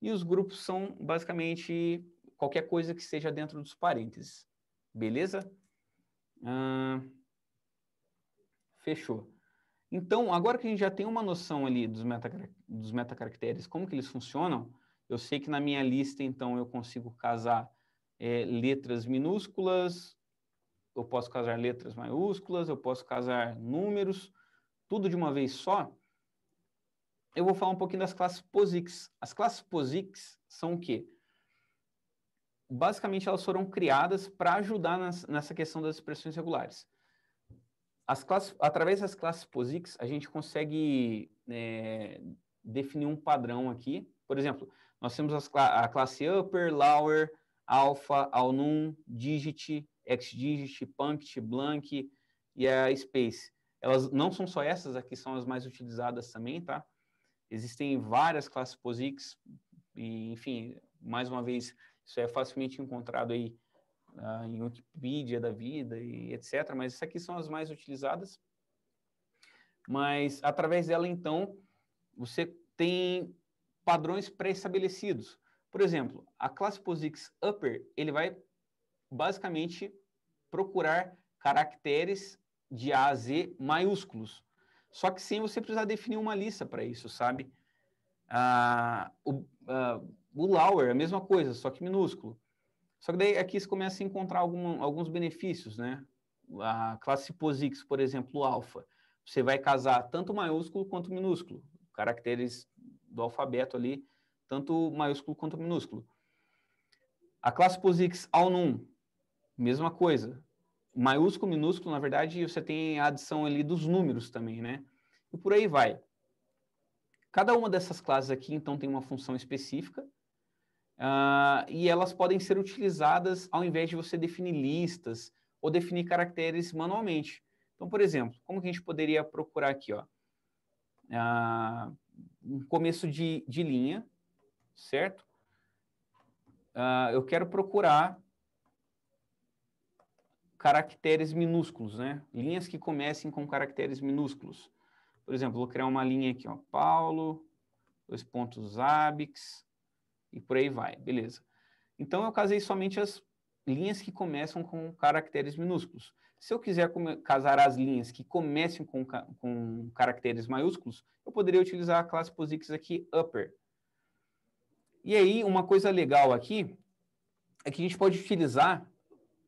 E os grupos são basicamente qualquer coisa que esteja dentro dos parênteses. Beleza? Fechou. Então, agora que a gente já tem uma noção ali dos metacaracteres, como que eles funcionam, eu sei que na minha lista, então, eu consigo casar letras minúsculas, eu posso casar letras maiúsculas, eu posso casar números, tudo de uma vez só. Eu vou falar um pouquinho das classes POSIX. As classes POSIX são o quê? Basicamente, elas foram criadas para ajudar nessa questão das expressões regulares. Através das classes POSIX, a gente consegue definir um padrão aqui. Por exemplo, nós temos a classe upper, lower, alpha, alnum, digit, xdigit, punct, blank e a space. Elas não são só essas, aqui são as mais utilizadas também, tá? Existem várias classes POSIX, e, enfim, mais uma vez, isso é facilmente encontrado aí em Wikipedia da vida e etc. Mas essas aqui são as mais utilizadas. Mas, através dela, então, você tem padrões pré-estabelecidos. Por exemplo, a classe POSIX Upper, ele vai basicamente procurar caracteres de A a Z maiúsculos. Só que sem você precisar definir uma lista para isso, sabe? O lower é a mesma coisa, só que minúsculo. Só que daí aqui você começa a encontrar alguns benefícios, né? A classe POSIX, por exemplo, o alfa, você vai casar tanto maiúsculo quanto minúsculo, caracteres do alfabeto ali, tanto maiúsculo quanto minúsculo. A classe POSIX alnum, mesma coisa. Maiúsculo, minúsculo, na verdade, você tem a adição ali dos números também, né? E por aí vai. Cada uma dessas classes aqui, então, tem uma função específica, e elas podem ser utilizadas ao invés de você definir listas ou definir caracteres manualmente. Então, por exemplo, como que a gente poderia procurar aqui, ó, um começo de linha, certo? Eu quero procurar caracteres minúsculos, né? Linhas que comecem com caracteres minúsculos. Por exemplo, vou criar uma linha aqui, ó, Paulo, 2 pontos Zabbix, e por aí vai, beleza. Então, eu casei somente as linhas que começam com caracteres minúsculos. Se eu quiser casar as linhas que comecem com caracteres maiúsculos, eu poderia utilizar a classe POSIX aqui, upper. E aí, uma coisa legal aqui é que a gente pode utilizar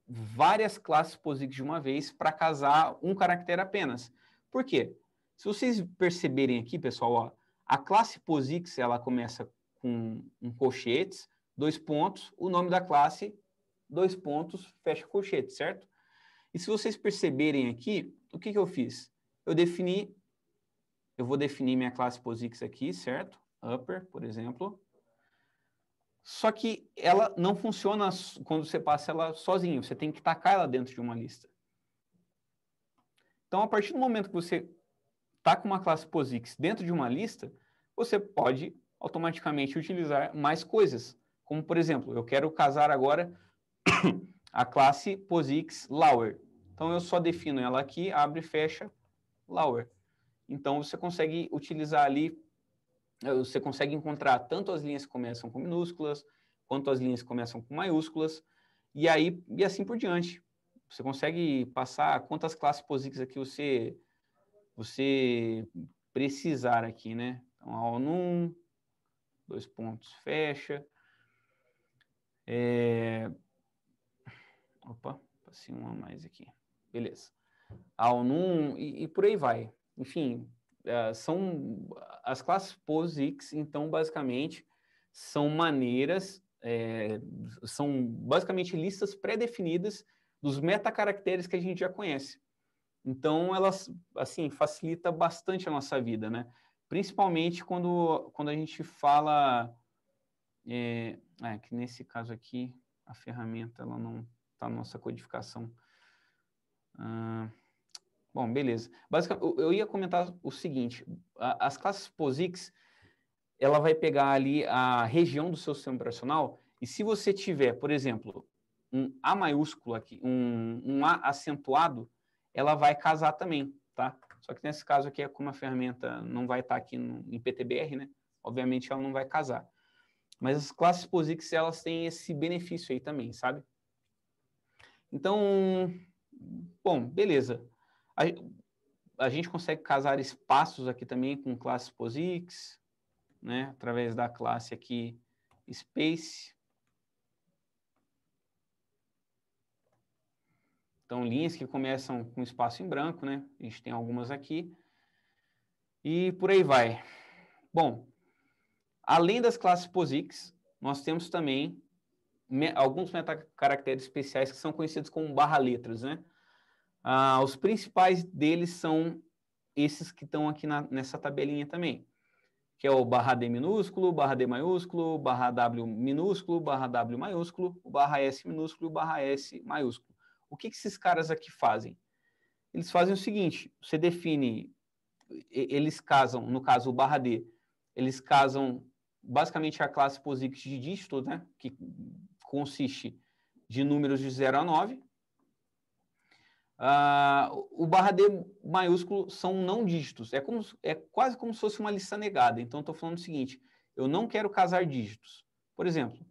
várias classes POSIX de uma vez para casar um caractere apenas. Por quê? Se vocês perceberem aqui, pessoal, ó, a classe POSIX, ela começa com colchetes, 2 pontos, o nome da classe, 2 pontos, fecha colchete, certo? E se vocês perceberem aqui, o que eu fiz? Eu vou definir minha classe POSIX aqui, certo? Upper, por exemplo. Só que ela não funciona quando você passa ela sozinho, você tem que tacar ela dentro de uma lista. Então, a partir do momento que você está com uma classe POSIX dentro de uma lista, você pode automaticamente utilizar mais coisas. Como, por exemplo, eu quero casar agora a classe POSIX lower. Então, eu só defino ela aqui, abre e fecha lower. Então, você consegue utilizar ali você consegue encontrar tanto as linhas que começam com minúsculas, quanto as linhas que começam com maiúsculas, e assim por diante. Você consegue passar quantas classes POSIX aqui você precisar aqui, né? Então, all num, 2 pontos, fecha. Opa, passei um a mais aqui. Beleza. All num e por aí vai. Enfim, são as classes POSIX, então, basicamente, são maneiras, são basicamente listas pré-definidas dos metacaracteres que a gente já conhece. Então, elas, assim, facilita bastante a nossa vida, né? Principalmente quando a gente fala, que nesse caso aqui, a ferramenta, ela não está na nossa codificação. Bom, beleza. Basicamente, eu ia comentar o seguinte, as classes POSIX, ela vai pegar ali a região do seu sistema operacional, e se você tiver, por exemplo, um A maiúsculo aqui, um A acentuado, ela vai casar também, tá? Só que nesse caso aqui, como a ferramenta não vai estar aqui em PTBR, né? Obviamente ela não vai casar. Mas as classes POSIX, elas têm esse benefício aí também, sabe? Então, bom, beleza. A gente consegue casar espaços aqui também com classes POSIX, né? Através da classe aqui Space. Então, linhas que começam com espaço em branco, né? A gente tem algumas aqui. E por aí vai. Bom, além das classes POSIX, nós temos também alguns metacaracteres especiais que são conhecidos como barra-letras, né? Os principais deles são esses que estão aqui nessa tabelinha também, que é o barra D minúsculo, barra D maiúsculo, barra W minúsculo, barra W maiúsculo, o barra S minúsculo e o barra S maiúsculo. O que esses caras aqui fazem? Eles fazem o seguinte, você define, eles casam, no caso o barra D, eles casam basicamente a classe POSIX de dígitos, né, que consiste de números de 0 a 9. O barra D maiúsculo são não dígitos, é quase como se fosse uma lista negada. Então, estou falando o seguinte, eu não quero casar dígitos. Por exemplo,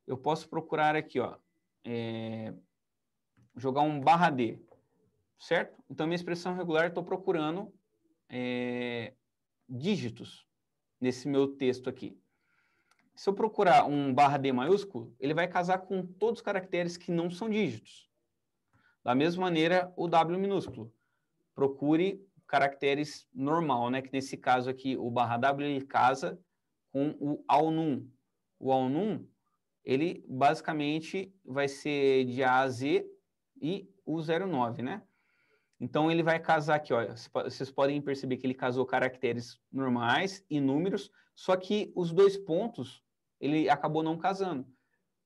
eu posso procurar aqui, ó, jogar um barra D, certo? Então, minha expressão regular, estou procurando dígitos nesse meu texto aqui. Se eu procurar um barra D maiúsculo, ele vai casar com todos os caracteres que não são dígitos. Da mesma maneira, o W minúsculo. Procure caracteres normal, né? Que nesse caso aqui, o barra W, ele casa com o all num. O all num, ele basicamente vai ser de A a Z e o 09, né? Então, ele vai casar aqui, ó, vocês podem perceber que ele casou caracteres normais e números, só que os 2 pontos, ele acabou não casando,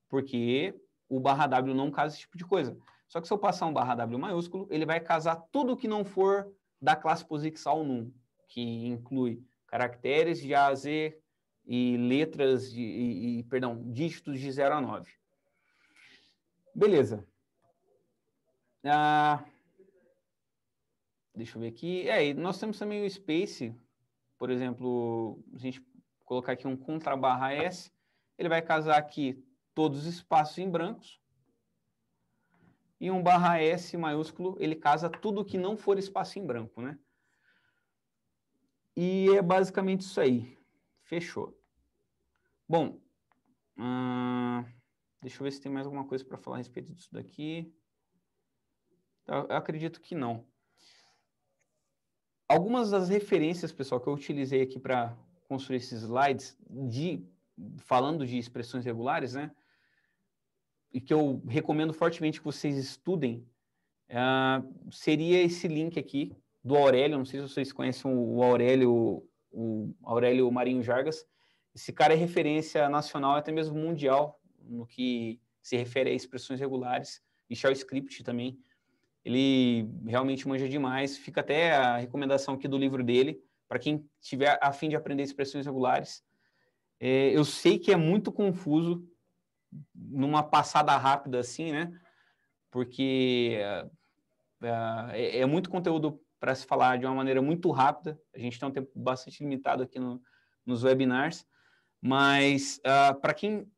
porque o barra W não casa esse tipo de coisa. Só que se eu passar um barra W maiúsculo, ele vai casar tudo que não for da classe POSIX all num, que inclui caracteres de A a Z e letras, dígitos de 0 a 9. Beleza. Deixa eu ver aqui. E nós temos também o space, por exemplo, a gente colocar aqui um contra barra S, ele vai casar aqui todos os espaços em brancos, e um barra S maiúsculo, ele casa tudo que não for espaço em branco, né? E é basicamente isso aí. Fechou. Bom, deixa eu ver se tem mais alguma coisa para falar a respeito disso daqui. Eu acredito que não. Algumas das referências, pessoal, que eu utilizei aqui para construir esses slides, falando de expressões regulares, né? E que eu recomendo fortemente que vocês estudem, seria esse link aqui do Aurélio. Não sei se vocês conhecem o Aurélio Marinho Jargas. Esse cara é referência nacional, até mesmo mundial, no que se refere a expressões regulares, e shell script também. Ele realmente manja demais. Fica até a recomendação aqui do livro dele, para quem tiver a fim de aprender expressões regulares. Eu sei que é muito confuso, numa passada rápida assim, né? Porque muito conteúdo para se falar de uma maneira muito rápida. A gente tem um tempo bastante limitado aqui nos webinars, mas para quem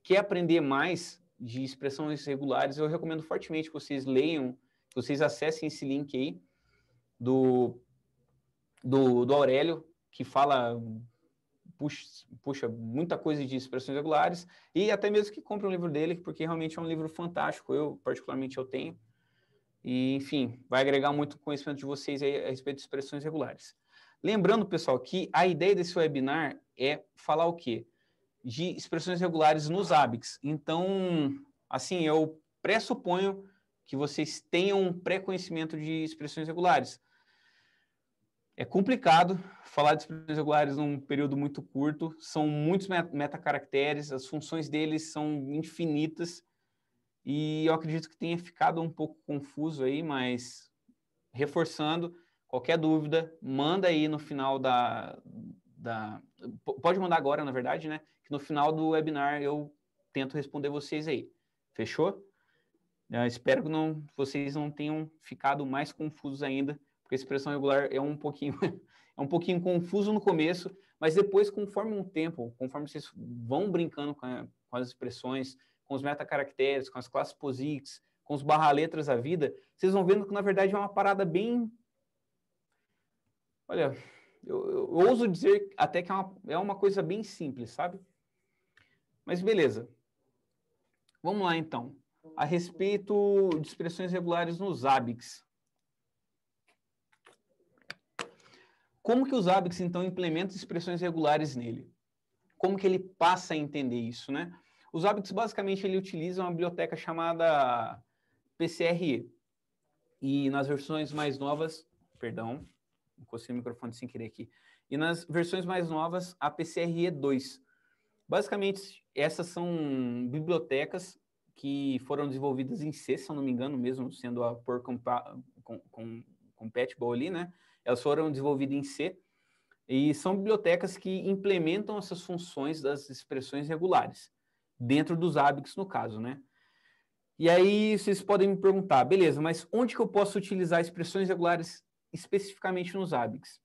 quer aprender mais de expressões regulares, eu recomendo fortemente que vocês leiam, que vocês acessem esse link aí do Aurélio, que fala, puxa muita coisa de expressões regulares, e até mesmo que compre um livro dele, porque realmente é um livro fantástico, particularmente eu tenho, e enfim, vai agregar muito conhecimento de vocês aí a respeito de expressões regulares. Lembrando, pessoal, que a ideia desse webinar é falar o quê? De expressões regulares nos ABICs. Então, assim, eu pressuponho que vocês tenham um pré-conhecimento de expressões regulares. É complicado falar de expressões regulares num período muito curto, são muitos metacaracteres, as funções deles são infinitas, e eu acredito que tenha ficado um pouco confuso aí, mas reforçando, qualquer dúvida, manda aí no final pode mandar agora, na verdade, né? Que no final do webinar eu tento responder vocês aí. Fechou? Eu espero que vocês não tenham ficado mais confusos ainda, porque a expressão regular é um pouquinho, é um pouquinho confuso no começo, mas depois, conforme vocês vão brincando com as expressões, com os metacaracteres, com as classes POSIX, com os barra-letras da vida, vocês vão vendo que, na verdade, é uma parada bem... Olha, eu ouso dizer até que é uma coisa bem simples, sabe? Mas beleza. Vamos lá, então. A respeito de expressões regulares nos ABICs. Como que os ABICs, então, implementam expressões regulares nele? Como que ele passa a entender isso, né? Os ABICs, basicamente, ele utiliza uma biblioteca chamada PCRE. E nas versões mais novas... Perdão, encostei o microfone sem querer aqui. E nas versões mais novas, a PCRE 2. Basicamente, essas são bibliotecas que foram desenvolvidas em C, se eu não me engano, mesmo sendo a por compatible ali, né? Elas foram desenvolvidas em C e são bibliotecas que implementam essas funções das expressões regulares, dentro dos ABICs, no caso, né? E aí vocês podem me perguntar, beleza, mas onde que eu posso utilizar expressões regulares especificamente nos ABICs?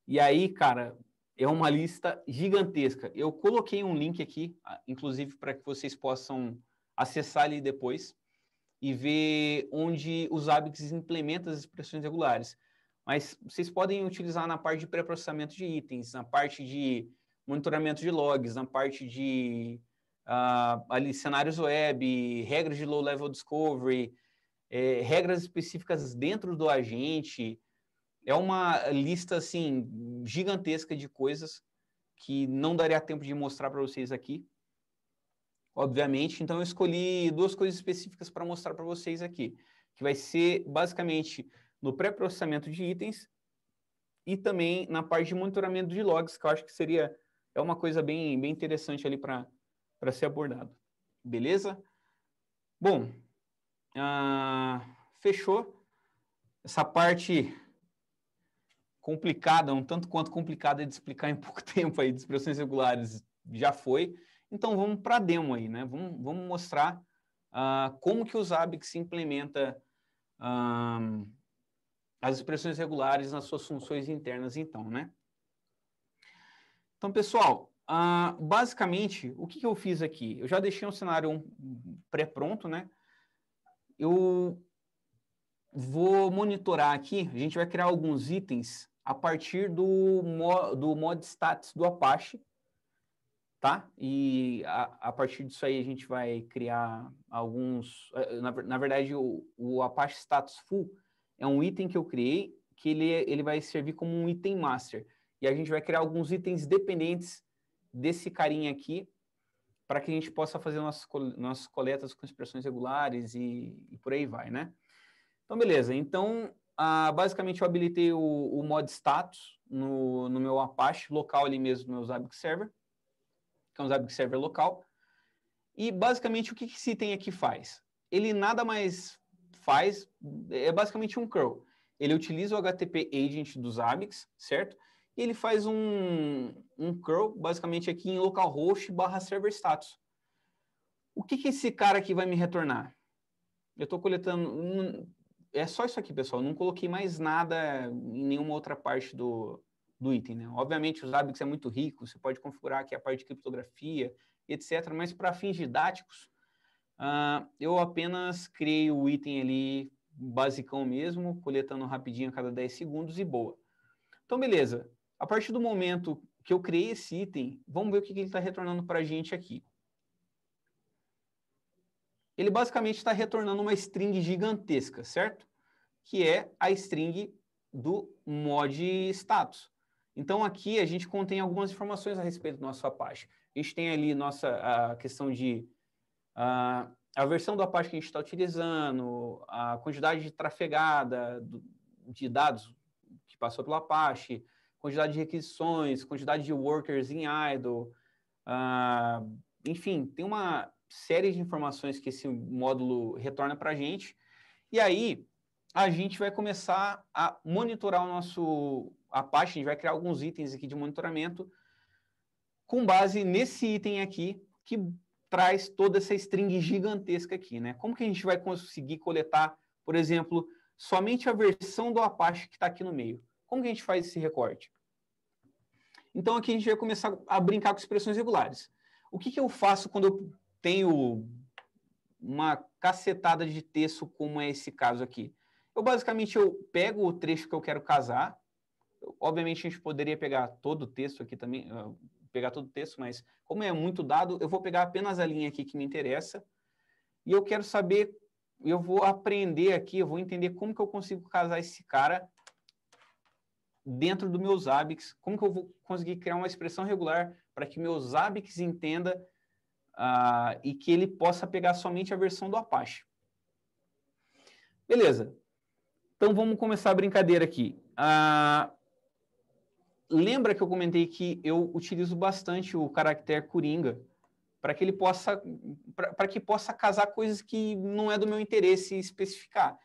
E aí, cara, é uma lista gigantesca. Eu coloquei um link aqui, inclusive, para que vocês possam acessar ali depois e ver onde os ABICs implementam as expressões regulares. Mas vocês podem utilizar na parte de pré-processamento de itens, na parte de monitoramento de logs, na parte de ali, cenários web, regras de low-level discovery, regras específicas dentro do agente. É uma lista, assim, gigantesca de coisas que não daria tempo de mostrar para vocês aqui, obviamente. Então, eu escolhi duas coisas específicas para mostrar para vocês aqui, que vai ser, basicamente, no pré-processamento de itens e também na parte de monitoramento de logs, que eu acho que é uma coisa bem interessante ali para ser abordado. Beleza? Bom, fechou. Essa parte complicada, um tanto quanto complicada de explicar em pouco tempo aí, de expressões regulares, já foi. Então, vamos para a demo aí, né? Vamos mostrar como que os ABICs implementa as expressões regulares nas suas funções internas, então, né? Então, pessoal, basicamente, o que eu fiz aqui? Eu já deixei um cenário pré-pronto, né? Eu vou monitorar aqui, a gente vai criar alguns itens a partir do mod stats do Apache, tá? E a partir disso aí a gente vai criar alguns... Na verdade, o Apache Status Full é um item que eu criei, que ele vai servir como um item master. E a gente vai criar alguns itens dependentes desse carinha aqui, para que a gente possa fazer nossas coletas com expressões regulares e por aí vai, né? Então, beleza. Então, basicamente, eu habilitei o mod status no meu Apache local ali mesmo, no meu Zabbix Server, que é um Zabbix Server local. E, basicamente, o que esse item aqui faz? Ele nada mais faz, é basicamente um curl. Ele utiliza o HTTP agent do Zabbix, certo? E ele faz um curl, basicamente, aqui em localhost /server status. O que esse cara aqui vai me retornar? Eu estou coletando... É só isso aqui, pessoal. Eu não coloquei mais nada em nenhuma outra parte do do item, né? Obviamente, os Zabbix é muito rico, você pode configurar aqui a parte de criptografia, etc. Mas para fins didáticos, eu apenas criei o item ali basicão mesmo, coletando rapidinho a cada 10 segundos e boa. Então, beleza. A partir do momento que eu criei esse item, vamos ver o que ele está retornando para a gente aqui. Ele basicamente está retornando uma string gigantesca, certo? Que é a string do mod status. Então, aqui a gente contém algumas informações a respeito do nosso Apache. A gente tem ali a questão de a versão do Apache que a gente está utilizando, a quantidade de trafegada de dados que passou pelo Apache, quantidade de requisições, quantidade de workers em idle, enfim, tem uma série de informações que esse módulo retorna para a gente, e aí a gente vai começar a monitorar o nosso Apache, a gente vai criar alguns itens aqui de monitoramento com base nesse item aqui, que traz toda essa string gigantesca aqui, né? Como que a gente vai conseguir coletar, por exemplo, somente a versão do Apache que está aqui no meio? Como que a gente faz esse recorte? Então, aqui a gente vai começar a brincar com expressões regulares. O que eu faço quando eu tenho uma cacetada de texto, como é esse caso aqui? Basicamente, eu pego o trecho que eu quero casar. Obviamente, a gente poderia pegar todo o texto aqui também, pegar todo o texto, mas como é muito dado, eu vou pegar apenas a linha aqui que me interessa. E eu quero saber, eu vou aprender aqui, eu vou entender como que eu consigo casar esse cara dentro do meu Zabbix, como que eu vou conseguir criar uma expressão regular para que meu Zabbix entenda e que ele possa pegar somente a versão do Apache. Beleza. Então, vamos começar a brincadeira aqui. Lembra que eu comentei que eu utilizo bastante o caractere Coringa para que ele possa, para que possa casar coisas que não é do meu interesse especificar.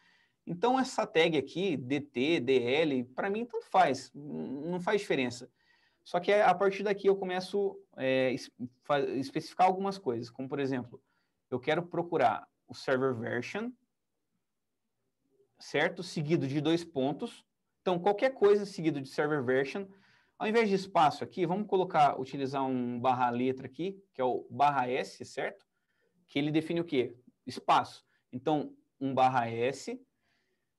Então, essa tag aqui, DT, DL, para mim tanto faz, não faz diferença. Só que a partir daqui eu começo a especificar algumas coisas, como por exemplo, eu quero procurar o server version, certo? Seguido de 2 pontos. Então, qualquer coisa seguido de server version, ao invés de espaço aqui, vamos utilizar um barra letra aqui, que é o barra S, certo? Que ele define o quê? Espaço. Então, um barra S,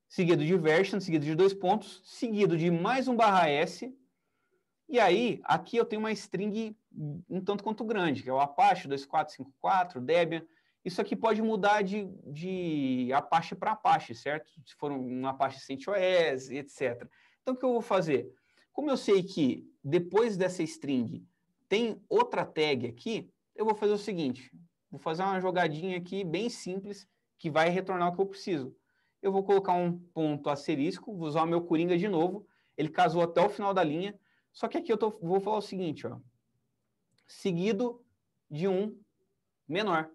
seguido de version, seguido de 2 pontos, seguido de mais um barra S, e aí, aqui eu tenho uma string um tanto quanto grande, que é o Apache 2454, Debian. Isso aqui pode mudar de Apache para Apache, certo? Se for um Apache CentOS, etc. Então, o que eu vou fazer? Como eu sei que depois dessa string tem outra tag aqui, eu vou fazer o seguinte, vou fazer uma jogadinha aqui bem simples, que vai retornar o que eu preciso. Eu vou colocar um ponto asterisco, vou usar o meu Coringa de novo, ele casou até o final da linha, só que aqui eu vou falar o seguinte, ó, seguido de um menor.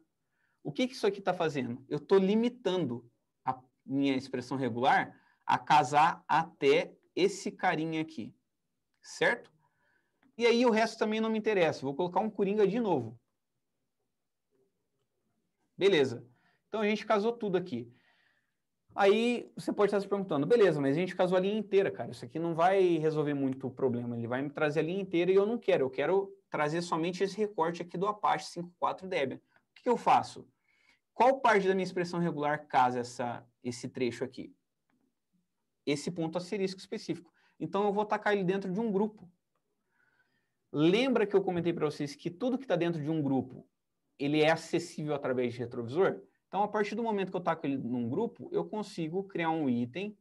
O que isso aqui está fazendo? Eu estou limitando a minha expressão regular a casar até esse carinha aqui, certo? E aí o resto também não me interessa. Vou colocar um Coringa de novo. Beleza. Então a gente casou tudo aqui. Aí você pode estar se perguntando, beleza, mas a gente casou a linha inteira, cara. Isso aqui não vai resolver muito o problema. Ele vai me trazer a linha inteira e eu não quero. Eu quero trazer somente esse recorte aqui do Apache 54 Debian. O que eu faço? Qual parte da minha expressão regular casa esse trecho aqui? Esse ponto asterisco específico. Então eu vou tacar ele dentro de um grupo. Lembra que eu comentei para vocês que tudo que está dentro de um grupo, ele é acessível através de retrovisor? Então, a partir do momento que eu taco ele num grupo, eu consigo criar um item.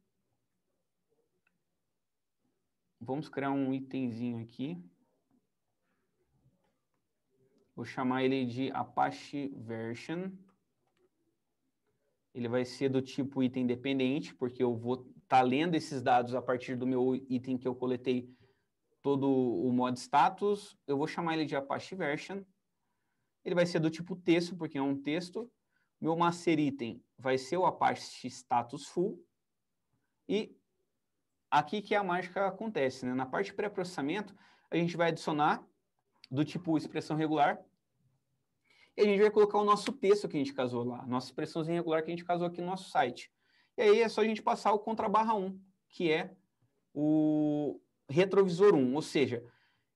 Vamos criar um itemzinho aqui. Vou chamar ele de Apache Version. Ele vai ser do tipo item dependente, porque eu vou estar lendo esses dados a partir do meu item que eu coletei todo o mod status. Eu vou chamar ele de Apache Version. Ele vai ser do tipo texto, porque é um texto. Meu master item vai ser o Apache Status Full. E aqui que a mágica acontece, né? Na parte de pré-processamento, a gente vai adicionar do tipo expressão regular. E a gente vai colocar o nosso texto que a gente casou lá, nossa expressãozinha regular que a gente casou aqui no nosso site. E aí é só a gente passar o contra barra 1, que é retrovisor 1, ou seja,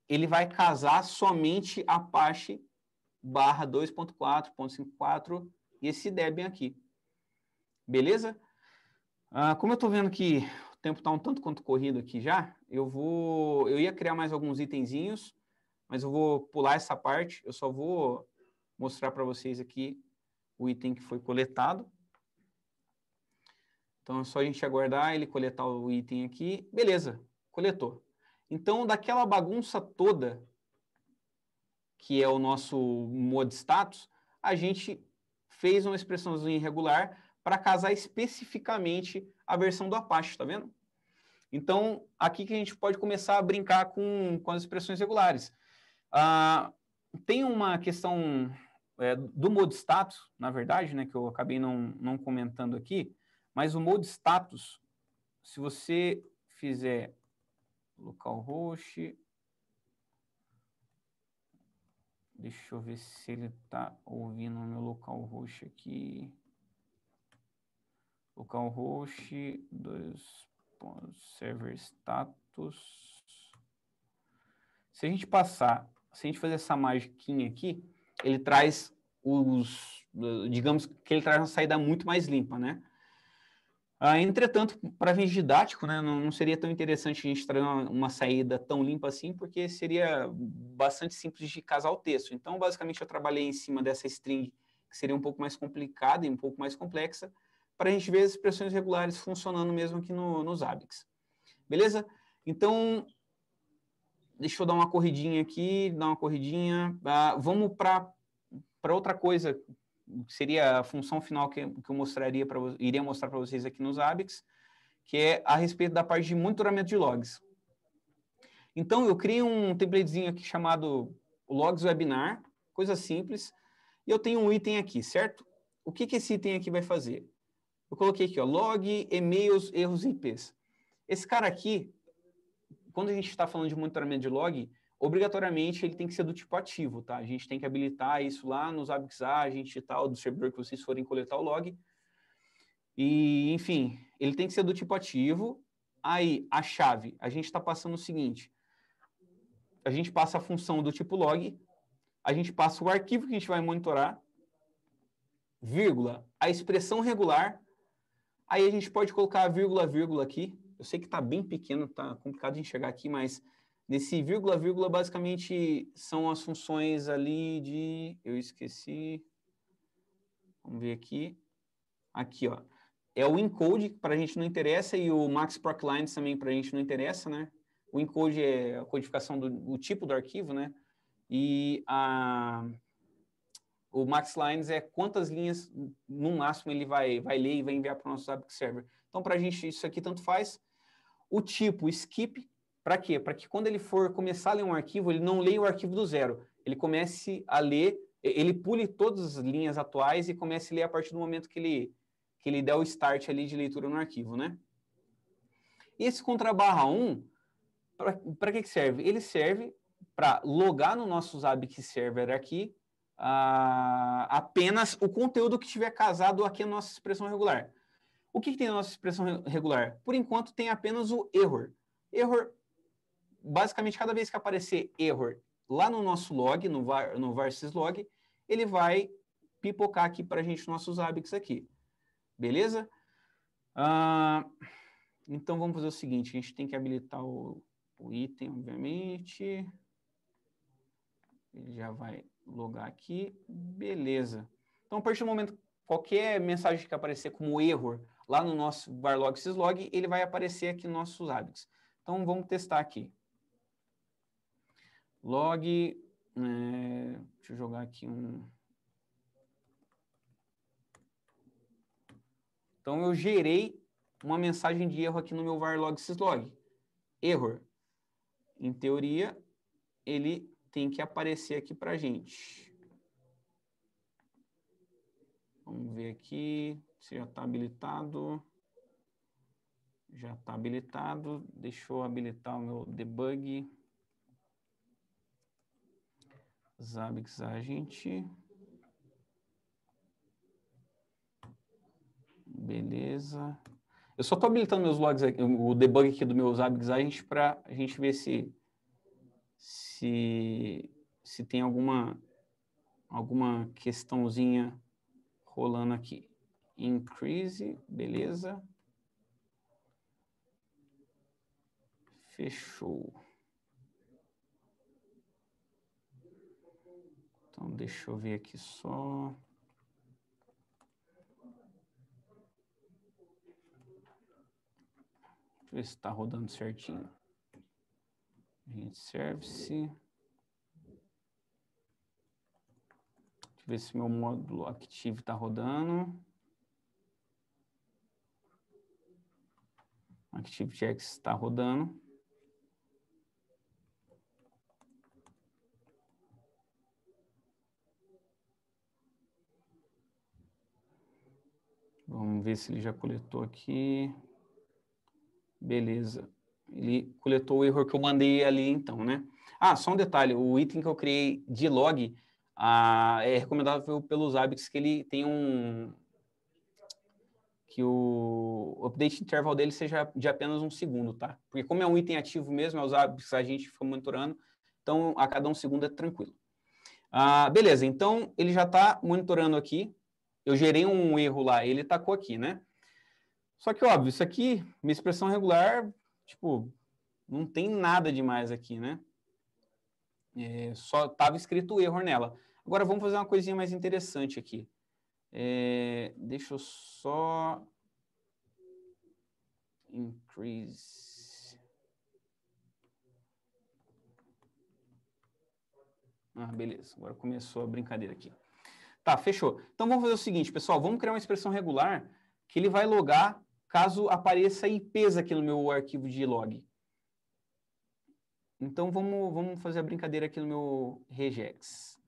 ele vai casar somente Apache barra 2.4.54 e esse Debian aqui. Beleza? Como eu estou vendo que o tempo está um tanto quanto corrido aqui já, eu ia criar mais alguns itenzinhos, mas eu vou pular essa parte, eu só vou mostrar para vocês aqui o item que foi coletado. Então é só a gente aguardar ele coletar o item aqui. Beleza, coletou. Então, daquela bagunça toda, que é o nosso mod status, a gente fez uma expressãozinha irregular para casar especificamente a versão do Apache, tá vendo? Então, aqui que a gente pode começar a brincar com as expressões regulares. Tem uma questão do mode status, na verdade, né, que eu acabei não comentando aqui, mas o mode status, se você fizer localhost, deixa eu ver se ele está ouvindo o meu localhost aqui. Localhost, server status. Se a gente fazer essa magiquinha aqui, ele traz digamos que ele traz uma saída muito mais limpa, né? Entretanto, para fins didático, né, não seria tão interessante a gente trazer uma saída tão limpa assim, porque seria bastante simples de casar o texto. Então, basicamente, eu trabalhei em cima dessa string, que seria um pouco mais complicada e um pouco mais complexa, para a gente ver as expressões regulares funcionando mesmo aqui no Zabbix. Beleza? Então, deixa eu dar uma corridinha aqui, vamos para outra coisa, que seria a função final que eu iria mostrar para vocês aqui no Zabbix, que é a respeito da parte de monitoramento de logs. Então, eu criei um templatezinho aqui chamado Logs Webinar, coisa simples, e eu tenho um item aqui, certo? O que esse item aqui vai fazer? Eu coloquei aqui, ó, log, e-mails, erros e IPs. Esse cara aqui, quando a gente está falando de monitoramento de log, obrigatoriamente ele tem que ser do tipo ativo, tá? A gente tem que habilitar isso lá nos Zabbix Agent e tal, do servidor que vocês forem coletar o log. E, enfim, ele tem que ser do tipo ativo. Aí, a chave, a gente está passando o seguinte, a gente passa a função do tipo log, a gente passa o arquivo que a gente vai monitorar, vírgula, a expressão regular, aí a gente pode colocar a vírgula, vírgula aqui, eu sei que está bem pequeno, está complicado de enxergar aqui, mas nesse vírgula, vírgula, basicamente são as funções ali de... Eu esqueci. Vamos ver aqui. Aqui, ó. É o encode, que para a gente não interessa, e o max proc lines também para a gente não interessa, né? O encode é a codificação do tipo do arquivo, né? E o max lines é quantas linhas, no máximo, ele vai ler e vai enviar para o nosso Zabbix server. Então, para a gente, isso aqui tanto faz. O tipo skip, para quê? Para que quando ele for começar a ler um arquivo, ele não leia o arquivo do zero. Ele comece a ler, ele pule todas as linhas atuais e comece a ler a partir do momento que ele der o start ali de leitura no arquivo, né? E esse /1, para que serve? Ele serve para logar no nosso Zabbix server aqui apenas o conteúdo que estiver casado aqui na nossa expressão regular. O que tem na nossa expressão regular? Por enquanto, tem apenas o error. Error, basicamente, cada vez que aparecer error lá no nosso log, no var syslog, ele vai pipocar aqui para a gente nossos Zabbix aqui. Beleza? Então, vamos fazer o seguinte, a gente tem que habilitar o item, obviamente. Ele já vai logar aqui. Beleza. Então, a partir do momento, qualquer mensagem que aparecer como error lá no nosso varlog syslog, ele vai aparecer aqui no nosso Zabbix. Então, vamos testar aqui. Log, deixa eu jogar aqui um... Então, eu gerei uma mensagem de erro aqui no meu varlog syslog. Error. Em teoria, ele tem que aparecer aqui para a gente. Vamos ver aqui se já está habilitado. Já está habilitado. Deixa eu habilitar o meu debug. Zabbix Agent. Beleza. Eu só estou habilitando meus logs aqui, o debug aqui do meu Zabix para a gente ver se tem alguma questãozinha rolando aqui. Increase, beleza. Fechou. Então, deixa eu ver aqui só. Deixa eu ver se está rodando certinho. Gente, service. Deixa eu ver se meu módulo Active está rodando. ActiveJax está rodando. Vamos ver se ele já coletou aqui. Beleza. Ele coletou o erro que eu mandei ali, então, né? Ah, só um detalhe. O item que eu criei de log é recomendável pelos Zabbix que ele tem que o update interval dele seja de apenas 1 segundo, tá? Porque como é um item ativo mesmo, é os Zabbix, a gente fica monitorando, então a cada 1 segundo é tranquilo. Beleza, então ele já está monitorando aqui. Eu gerei um erro lá, ele tacou aqui, né? Só que, óbvio, isso aqui, minha expressão regular, tipo, não tem nada demais aqui, né? Só estava escrito erro nela. Agora, vamos fazer uma coisinha mais interessante aqui. Deixa eu só... Increase... beleza. Agora começou a brincadeira aqui. Tá, fechou. Então, vamos fazer o seguinte, pessoal. Vamos criar uma expressão regular que ele vai logar caso apareça IPs aqui no meu arquivo de log. Então, vamos fazer a brincadeira aqui no meu regex.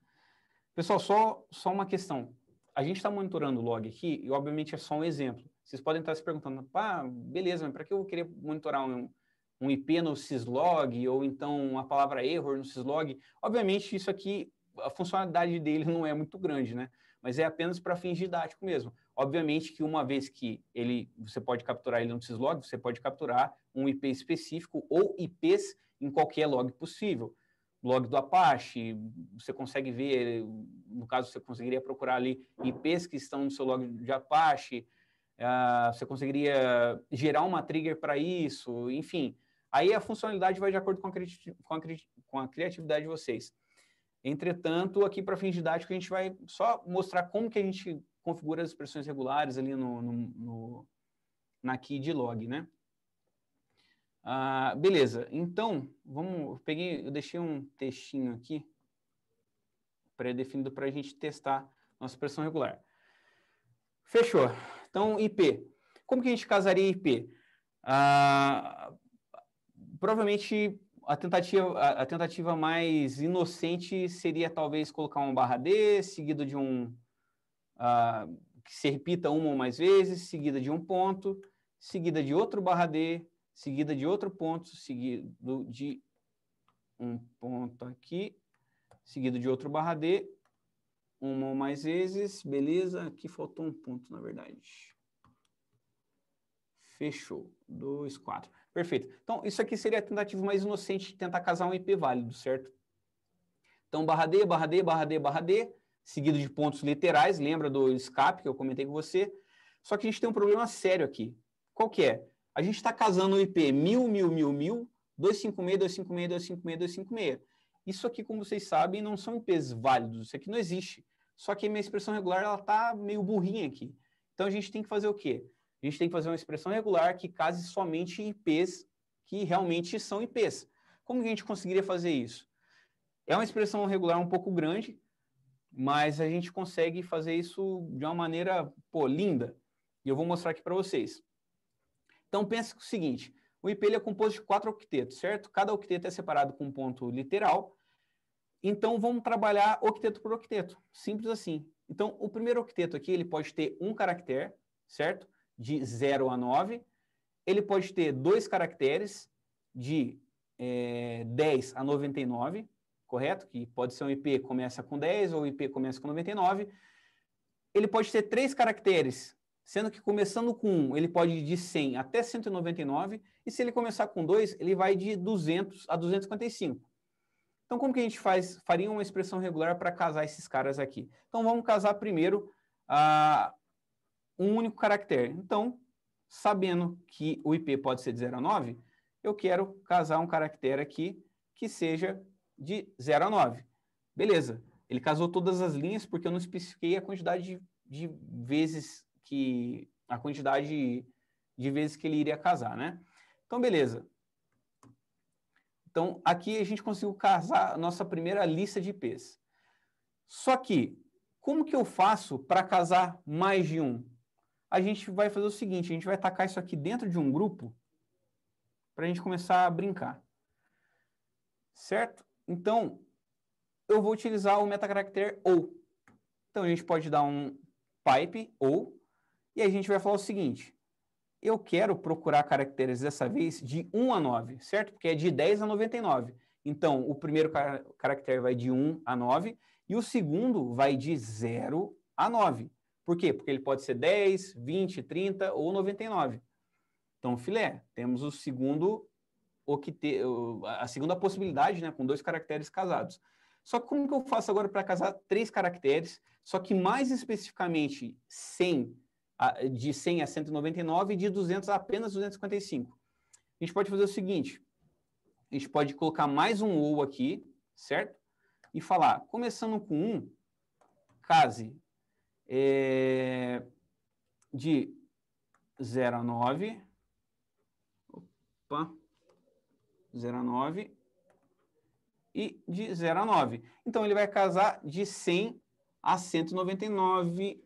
Pessoal, só uma questão. A gente está monitorando o log aqui e, obviamente, é só um exemplo. Vocês podem estar se perguntando, beleza, mas para que eu vou querer monitorar um IP no syslog ou então a palavra error no syslog? Obviamente, isso aqui, a funcionalidade dele não é muito grande, né? Mas é apenas para fins didáticos mesmo. Obviamente que uma vez que você pode capturar ele no syslog, você pode capturar um IP específico ou IPs em qualquer log possível. Log do Apache, você consegue ver, no caso, você conseguiria procurar ali IPs que estão no seu log de Apache, você conseguiria gerar uma trigger para isso, enfim. Aí a funcionalidade vai de acordo com a criatividade de vocês. Entretanto, aqui para fins didáticos, a gente vai só mostrar como que a gente configura as expressões regulares ali na key de log, né? Beleza, então, eu deixei um textinho aqui pré-definido para a gente testar nossa expressão regular. Fechou. Então, IP. Como que a gente casaria IP? Provavelmente a tentativa mais inocente seria talvez colocar um /D, seguido de que se repita uma ou mais vezes, seguida de um ponto, seguida de outro /D, seguida de outro ponto, seguido de um ponto aqui, seguido de outro /D, uma ou mais vezes, beleza, aqui faltou um ponto, na verdade. Fechou, 2, 4, perfeito. Então, isso aqui seria a tentativa mais inocente de tentar casar um IP válido, certo? Então, /D, /D, /D, /D, seguido de pontos literais, lembra do escape que eu comentei com você? Só que a gente tem um problema sério aqui. Qual que é? A gente está casando o IP 1000, 1000, 1000, 1000, 256, 256, 256, 256. Isso aqui, como vocês sabem, não são IPs válidos. Isso aqui não existe. Só que a minha expressão regular ela está meio burrinha aqui. Então, a gente tem que fazer o quê? A gente tem que fazer uma expressão regular que case somente IPs que realmente são IPs. Como que a gente conseguiria fazer isso? É uma expressão regular um pouco grande, mas a gente consegue fazer isso de uma maneira, linda. E eu vou mostrar aqui para vocês. Então, pense o seguinte, o IP ele é composto de 4 octetos, certo? Cada octeto é separado com um ponto literal. Então, vamos trabalhar octeto por octeto, simples assim. Então, o primeiro octeto aqui, ele pode ter um caractere, certo? De 0 a 9. Ele pode ter 2 caracteres de 10 a 99, correto? Que pode ser um IP que começa com 10 ou IP que começa com 99. Ele pode ter 3 caracteres sendo que começando com 1, ele pode ir de 100 até 199, e se ele começar com 2, ele vai de 200 a 255. Então, como que a gente faria uma expressão regular para casar esses caras aqui? Então, vamos casar primeiro um único caractere. Então, sabendo que o IP pode ser de 0 a 9, eu quero casar um caractere aqui que seja de 0 a 9. Beleza. Ele casou todas as linhas porque eu não especifiquei a quantidade de vezes que... a quantidade de vezes que ele iria casar, né? Então, beleza. Então, aqui a gente conseguiu casar a nossa primeira lista de IPs. Só que, como que eu faço para casar mais de um? A gente vai fazer o seguinte, a gente vai tacar isso aqui dentro de um grupo para a gente começar a brincar. Certo? Então, eu vou utilizar o metacaractere OU. Então, a gente pode dar um pipe OU e a gente vai falar o seguinte, eu quero procurar caracteres dessa vez de 1 a 9, certo? Porque é de 10 a 99. Então, o primeiro caractere vai de 1 a 9 e o segundo vai de 0 a 9. Por quê? Porque ele pode ser 10, 20, 30 ou 99. Então, filé, temos a segunda possibilidade, né, com 2 caracteres casados. Só que como que eu faço agora para casar 3 caracteres, só que mais especificamente 100, de 100 a 199 e de 200 a apenas 255? A gente pode fazer o seguinte, a gente pode colocar mais um OU aqui, certo? E falar, começando com 1, case de 0 a 9, 0 a 9 e de 0 a 9. Então, ele vai casar de 100 a 199.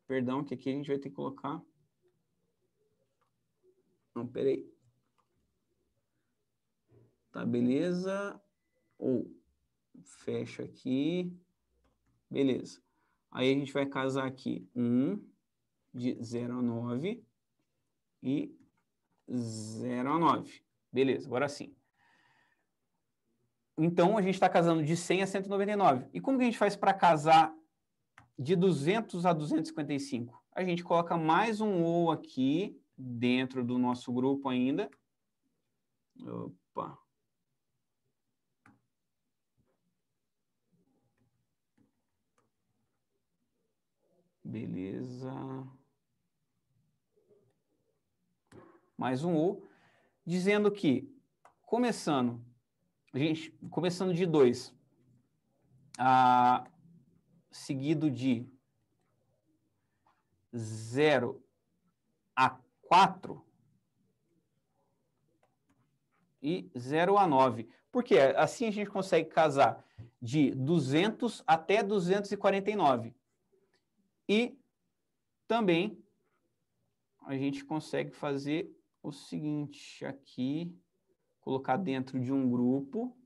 Perdão, que aqui a gente vai ter que colocar... Não, peraí. Tá, beleza. Ou fecha aqui. Beleza. Aí a gente vai casar aqui 1 de 0 a 9 e 0 a 9. Beleza, agora sim. Então, a gente está casando de 100 a 199. E como que a gente faz para casar de 200 a 255? A gente coloca mais um OU aqui dentro do nosso grupo ainda. Opa. Beleza. Mais um OU, dizendo que, começando de 2, seguido de 0 a 4 e 0 a 9. Por quê? Assim a gente consegue casar de 200 até 249. E também a gente consegue fazer o seguinte aqui, colocar dentro de um grupo,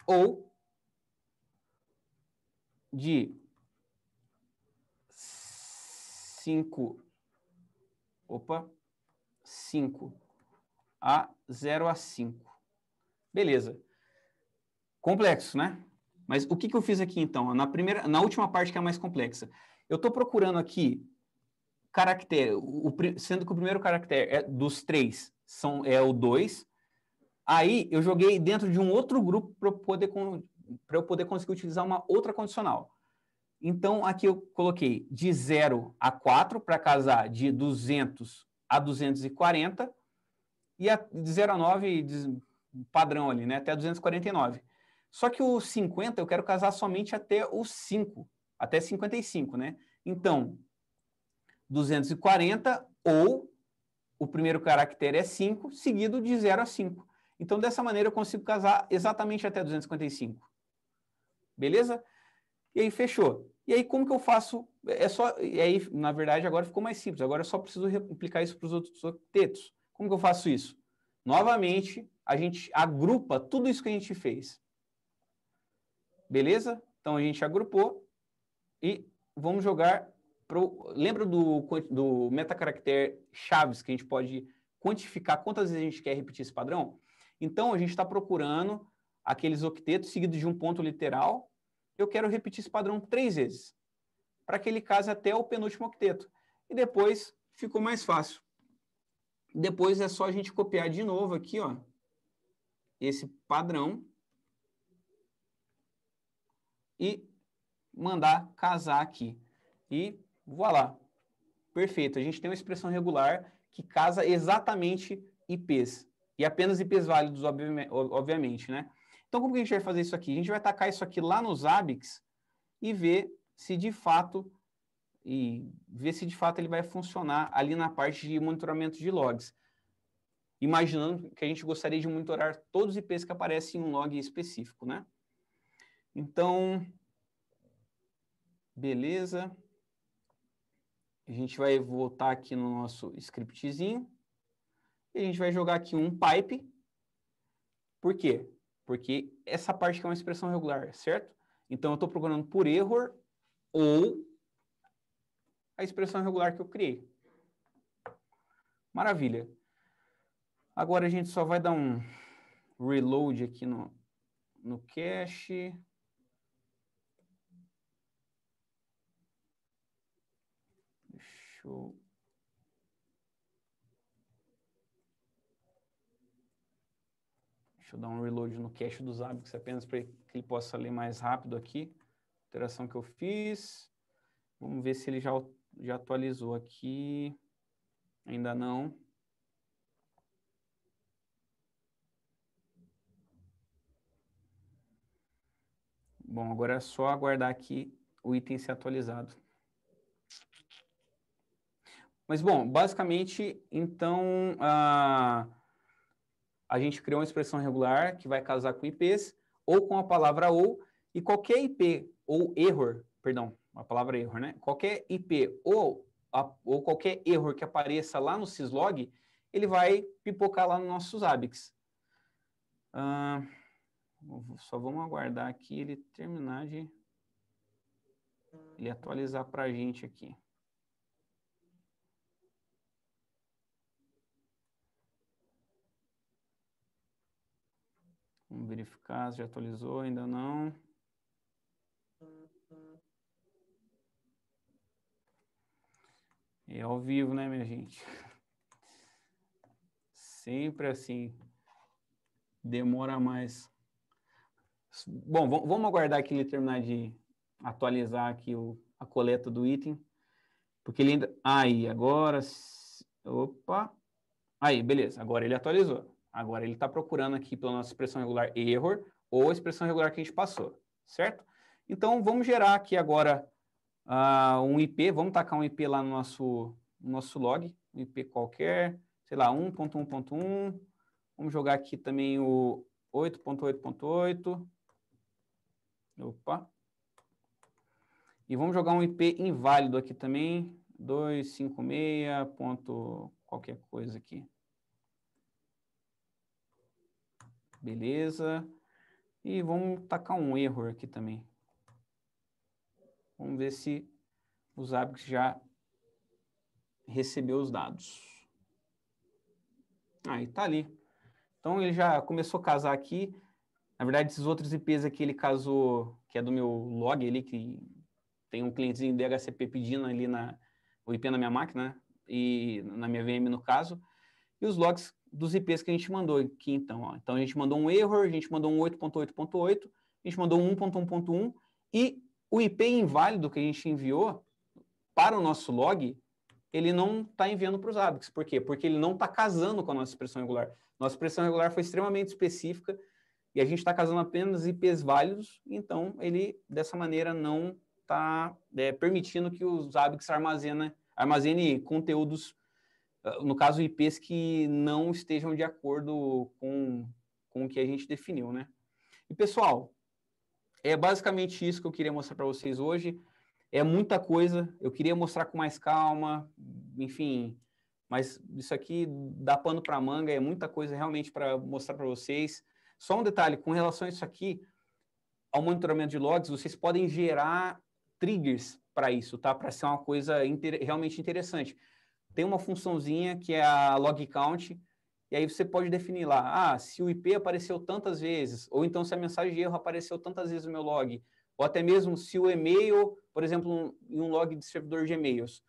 ou de 5 a 0 a 5. Beleza. Complexo, né? Mas o que eu fiz aqui, então? Na última parte, que é a mais complexa. Eu estou procurando aqui caractere, sendo que o primeiro caractere dos 3 é o 2. Aí, eu joguei dentro de um outro grupo para eu poder conseguir utilizar uma outra condicional. Então, aqui eu coloquei de 0 a 4 para casar de 200 a 240 e de 0 a 9 padrão ali, né, até 249. Só que o 50 eu quero casar somente até o 5, até 55, né? Então, 240 ou o primeiro caractere é 5, seguido de 0 a 5. Então, dessa maneira, eu consigo casar exatamente até 255. Beleza? E aí, fechou. E aí, como que eu faço? E aí, na verdade, agora ficou mais simples. Agora eu só preciso replicar isso para os outros octetos. Como que eu faço isso? Novamente, a gente agrupa tudo isso que a gente fez. Beleza? Então, a gente agrupou e vamos jogar lembra do metacaractere chaves, que a gente pode quantificar quantas vezes a gente quer repetir esse padrão? Então, a gente está procurando aqueles octetos seguidos de um ponto literal. Eu quero repetir esse padrão 3 vezes. para que ele case até o penúltimo octeto. E depois ficou mais fácil. Depois é só a gente copiar de novo aqui, ó, esse padrão e mandar casar aqui. E voilá. Perfeito. A gente tem uma expressão regular que casa exatamente IPs. E apenas IPs válidos, obviamente, né? Então, como que a gente vai fazer isso aqui? A gente vai tacar isso aqui lá nos Zabbix e ver se de fato ele vai funcionar ali na parte de monitoramento de logs. Imaginando que a gente gostaria de monitorar todos os IPs que aparecem em um log específico, né? Então, beleza. A gente vai voltar aqui no nosso scriptzinho e a gente vai jogar aqui um pipe. Por quê? Porque essa parte aqui é uma expressão regular, certo? Então, eu estou procurando por error ou a expressão regular que eu criei. Maravilha. Agora a gente só vai dar um reload aqui no cache. Deixa eu dar um reload no cache do Zabbix apenas para que ele possa ler mais rápido aqui. Alteração que eu fiz. Vamos ver se ele já atualizou aqui. Ainda não. Bom, agora é só aguardar aqui o item ser atualizado. Mas, bom, basicamente, então, a gente criou uma expressão regular que vai casar com IPs ou com a palavra ou, e qualquer IP ou error, perdão, a palavra error, né? Qualquer IP ou qualquer erro que apareça lá no syslog, ele vai pipocar lá no nosso Zabbix. Só vamos aguardar aqui ele terminar de ele atualizar para a gente aqui. Vamos verificar se já atualizou, ainda não. É ao vivo, né, minha gente? Sempre assim. Demora mais. Bom, vamos aguardar que ele terminar de atualizar aqui a coleta do item. Porque ele ainda... Aí, agora... Opa! Aí, beleza. Agora ele atualizou. Agora ele está procurando aqui pela nossa expressão regular error ou a expressão regular que a gente passou, certo? Então, vamos gerar aqui agora um IP. Vamos tacar um IP lá no nosso log. Um IP qualquer. Sei lá, 1.1.1. Vamos jogar aqui também o 8.8.8. Opa. E vamos jogar um IP inválido aqui também. 256. Qualquer coisa aqui. Beleza. E vamos tacar um erro aqui também. Vamos ver se o Zabbix já recebeu os dados. Aí tá ali. Então ele já começou a casar aqui. Na verdade, esses outros IPs aqui ele casou, que é do meu log ali, que tem um clientezinho DHCP pedindo ali o IP na minha máquina, e na minha VM no caso, e os logs dos IPs que a gente mandou aqui então. Ó. Então a gente mandou um error, a gente mandou um 8.8.8, a gente mandou um 1.1.1, e o IP inválido que a gente enviou para o nosso log, ele não está enviando para os Zabbix. Por quê? Porque ele não está casando com a nossa expressão regular. Nossa expressão regular foi extremamente específica, e a gente está casando apenas IPs válidos, então ele, dessa maneira, não está permitindo que o Zabbix armazene conteúdos, no caso IPs que não estejam de acordo com o que a gente definiu, né? E pessoal, é basicamente isso que eu queria mostrar para vocês hoje. É muita coisa, eu queria mostrar com mais calma, enfim, mas isso aqui dá pano para manga, é muita coisa realmente para mostrar para vocês. Só um detalhe, com relação a isso aqui, ao monitoramento de logs, vocês podem gerar triggers para isso, tá? Para ser uma coisa realmente interessante. Tem uma funçãozinha que é a log count, e aí você pode definir lá, se o IP apareceu tantas vezes, ou então se a mensagem de erro apareceu tantas vezes no meu log, ou até mesmo se o e-mail, por exemplo, em um log de servidor de e-mails.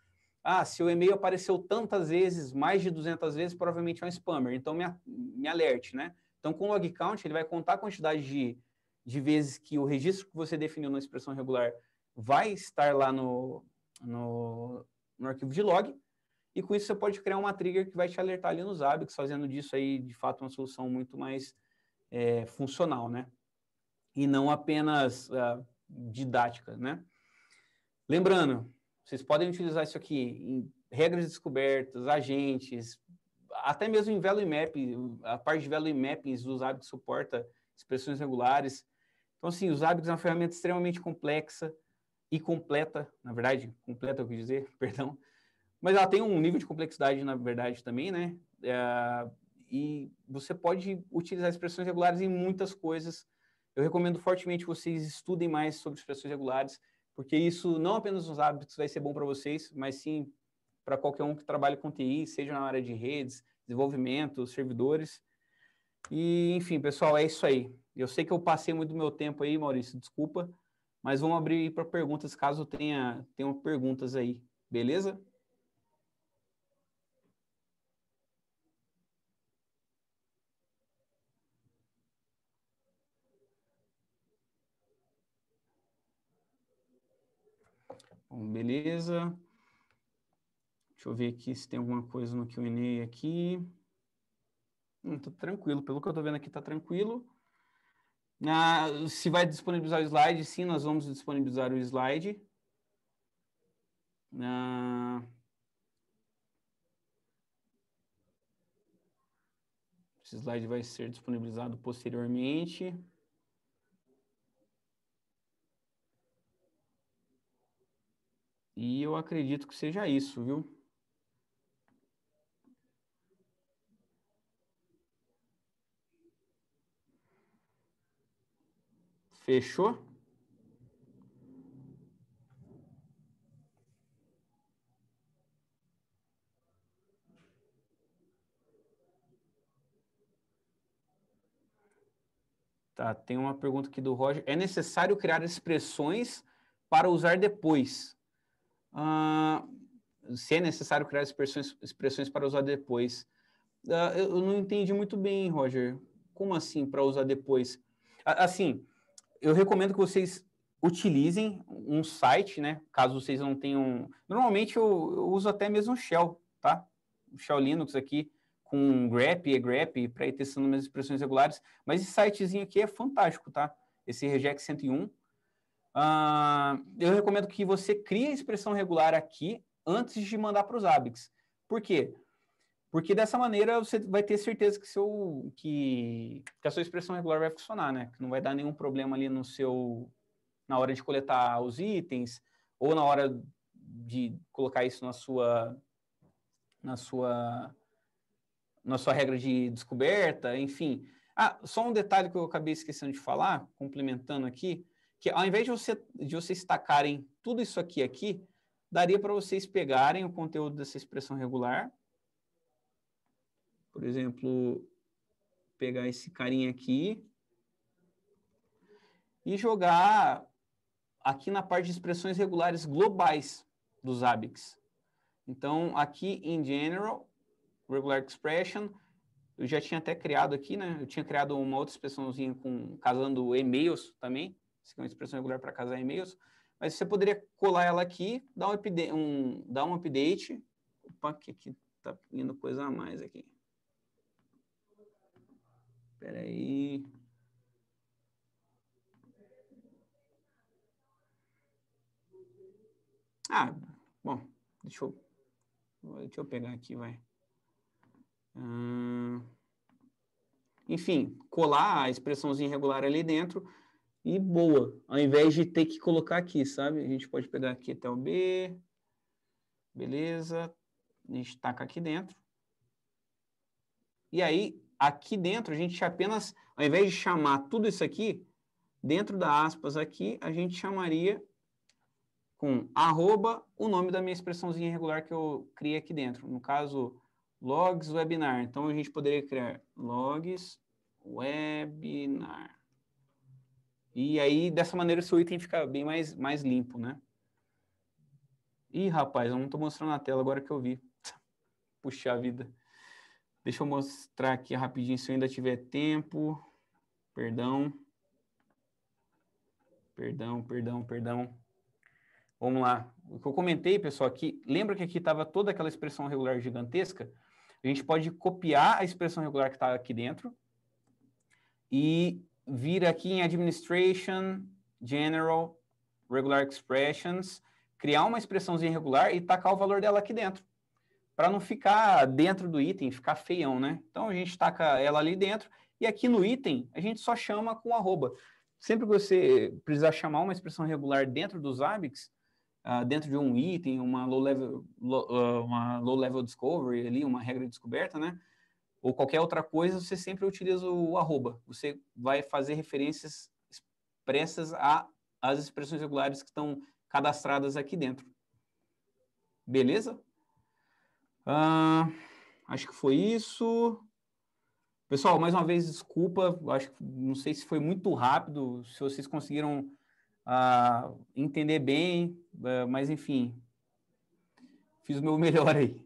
Ah, se o e-mail apareceu tantas vezes, mais de 200 vezes, provavelmente é um spammer. Então, me alerte, né? Então, com o log count, ele vai contar a quantidade de vezes que o registro que você definiu na expressão regular vai estar lá no arquivo de log, e com isso você pode criar uma trigger que vai te alertar ali nos Zabbix, fazendo disso aí, de fato, uma solução muito mais funcional, né? E não apenas didática, né? Lembrando, vocês podem utilizar isso aqui em regras de descobertas, agentes, até mesmo em value map, a parte de value mappings do Zabbix suporta expressões regulares. Então, assim, o Zabbix é uma ferramenta extremamente complexa e completa, na verdade, completa eu quis dizer, perdão, mas ela tem um nível de complexidade, na verdade, também, né? E você pode utilizar expressões regulares em muitas coisas. Eu recomendo fortemente que vocês estudem mais sobre expressões regulares, porque isso não apenas nos hábitos vai ser bom para vocês, mas sim para qualquer um que trabalhe com TI, seja na área de redes, desenvolvimento, servidores. E, enfim, pessoal, é isso aí. Eu sei que eu passei muito do meu tempo aí, Maurício, desculpa, mas vamos abrir para perguntas, caso tenham perguntas aí, beleza? Bom, beleza. Deixa eu ver aqui se tem alguma coisa no Q&A aqui. Tá tranquilo. Pelo que eu tô vendo aqui, tá tranquilo. Se vai disponibilizar o slide, sim, nós vamos disponibilizar o slide. Esse slide vai ser disponibilizado posteriormente. E eu acredito que seja isso, viu? Fechou? Tá, tem uma pergunta aqui do Roger. É necessário criar expressões para usar depois? Se é necessário criar expressões para usar depois? Eu não entendi muito bem, Roger. Como assim para usar depois? Assim, eu recomendo que vocês utilizem um site, né? Caso vocês não tenham... Normalmente eu uso até mesmo o Shell, tá? O Shell Linux aqui, com grep, egrep, para ir testando minhas expressões regulares. Mas esse sitezinho aqui é fantástico, tá? Esse regex 101. Eu recomendo que você crie a expressão regular aqui antes de mandar para os Zabbix. Por quê? Porque dessa maneira você vai ter certeza que a sua expressão regular vai funcionar, né? Que não vai dar nenhum problema ali na hora de coletar os itens ou na hora de colocar isso na sua regra de descoberta, enfim. Só um detalhe que eu acabei esquecendo de falar, complementando aqui, que ao invés de vocês tacarem tudo isso aqui, daria para vocês pegarem o conteúdo dessa expressão regular, por exemplo, pegar esse carinha aqui e jogar aqui na parte de expressões regulares globais do Zabbix. Então, aqui em General, Regular Expression, eu já tinha até criado aqui, né? Eu tinha criado uma outra expressãozinha casando e-mails também. Isso aqui é uma expressão regular para casar e-mails. Mas você poderia colar ela aqui, dar um update. Opa, que aqui tá indo coisa a mais aqui. Espera aí. Bom, deixa eu pegar aqui, vai. Enfim, colar a expressãozinha regular ali dentro e boa, ao invés de ter que colocar aqui, sabe? A gente pode pegar aqui até o B, beleza, a gente taca aqui dentro. E aí, aqui dentro, a gente apenas, ao invés de chamar tudo isso aqui, dentro da aspas aqui, a gente chamaria com arroba o nome da minha expressãozinha regular que eu criei aqui dentro. No caso, logs webinar. Então, a gente poderia criar logs webinar. E aí, dessa maneira, o seu item fica bem mais limpo, né? Ih, rapaz, eu não estou mostrando na tela agora que eu vi. Puxa vida. Deixa eu mostrar aqui rapidinho se eu ainda tiver tempo. Perdão. Perdão. Vamos lá. O que eu comentei, pessoal, aqui, lembra que aqui estava toda aquela expressão regular gigantesca? A gente pode copiar a expressão regular que está aqui dentro e vir aqui em Administration, General, Regular Expressions, criar uma expressãozinha regular e tacar o valor dela aqui dentro, para não ficar dentro do item, ficar feião, né? Então a gente taca ela ali dentro e aqui no item a gente só chama com arroba. Sempre que você precisar chamar uma expressão regular dentro dos ABICs, dentro de um item, uma low-level discovery ali, uma regra de descoberta, né? Ou qualquer outra coisa, você sempre utiliza o arroba. Você vai fazer referências expressas às expressões regulares que estão cadastradas aqui dentro. Beleza? Acho que foi isso. Pessoal, mais uma vez, desculpa. Acho que não sei se foi muito rápido, se vocês conseguiram entender bem, mas enfim, fiz o meu melhor aí.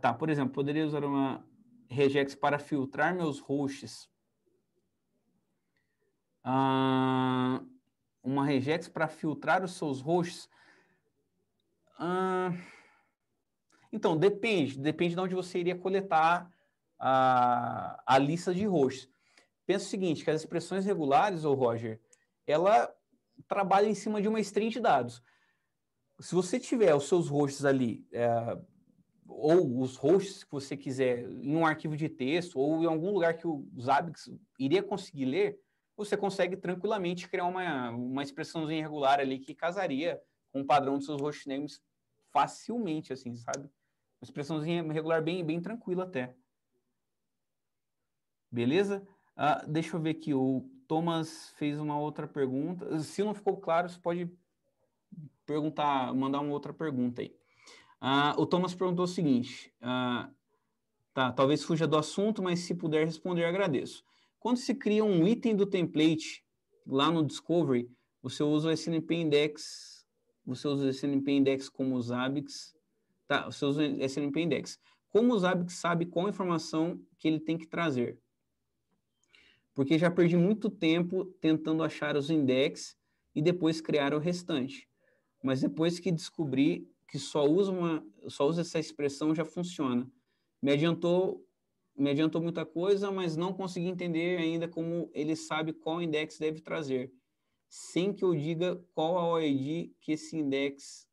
Tá, por exemplo, poderia usar uma regex para filtrar meus hosts. Uma regex para filtrar os seus hosts. Então, depende de onde você iria coletar a lista de hosts. Pensa o seguinte, que as expressões regulares, Roger, ela trabalha em cima de uma string de dados. Se você tiver os seus hosts ali, ou os hosts que você quiser em um arquivo de texto, ou em algum lugar que o Zabbix iria conseguir ler, você consegue tranquilamente criar uma expressãozinha regular ali que casaria com o padrão dos seus hostnames facilmente, assim, sabe? Uma expressãozinha regular bem tranquila até. Beleza? Deixa eu ver aqui, o Thomas fez uma outra pergunta. Se não ficou claro, você pode perguntar, mandar uma outra pergunta aí. O Thomas perguntou o seguinte, tá, talvez fuja do assunto, mas se puder responder, agradeço. Quando se cria um item do template lá no Discovery, você usa o SNMP Index como os ABICs, tá, você usa o SNMP Index. Como os ABICs sabe qual informação que ele tem que trazer? Porque já perdi muito tempo tentando achar os index e depois criar o restante. Mas depois que descobri que só usa essa expressão, já funciona. Me adiantou muita coisa, mas não consegui entender ainda como ele sabe qual index deve trazer, sem que eu diga qual a OID que esse index,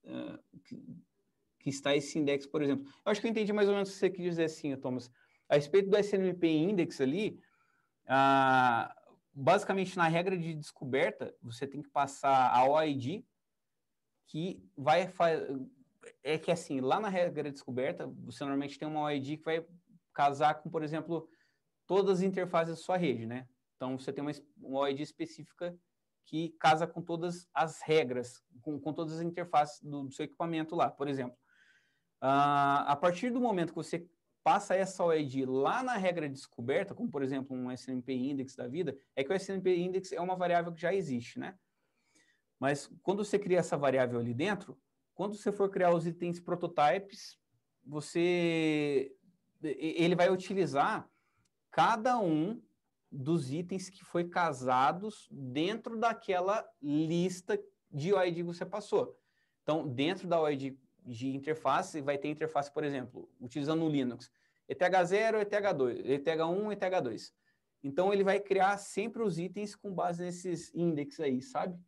que está esse index, por exemplo. Eu acho que eu entendi mais ou menos o que você quis dizer assim, Thomas. A respeito do SNMP Index ali, basicamente na regra de descoberta, você tem que passar a OID, que vai é que assim, lá na regra de descoberta, você normalmente tem uma OID que vai casar com, por exemplo, todas as interfaces da sua rede, né? Então, você tem uma OID específica que casa com todas as regras, com todas as interfaces do seu equipamento lá, por exemplo. A partir do momento que você passa essa OID lá na regra de descoberta, como, por exemplo, um SNMP Index da vida, é que o SNMP Index é uma variável que já existe, né? Mas quando você cria essa variável ali dentro, quando você for criar os itens prototypes, ele vai utilizar cada um dos itens que foi casados dentro daquela lista de OID que você passou. Então, dentro da OID de interface, vai ter interface, por exemplo, utilizando o Linux, ETH0, ETH2, ETH1, ETH2. Então, ele vai criar sempre os itens com base nesses índices aí, sabe?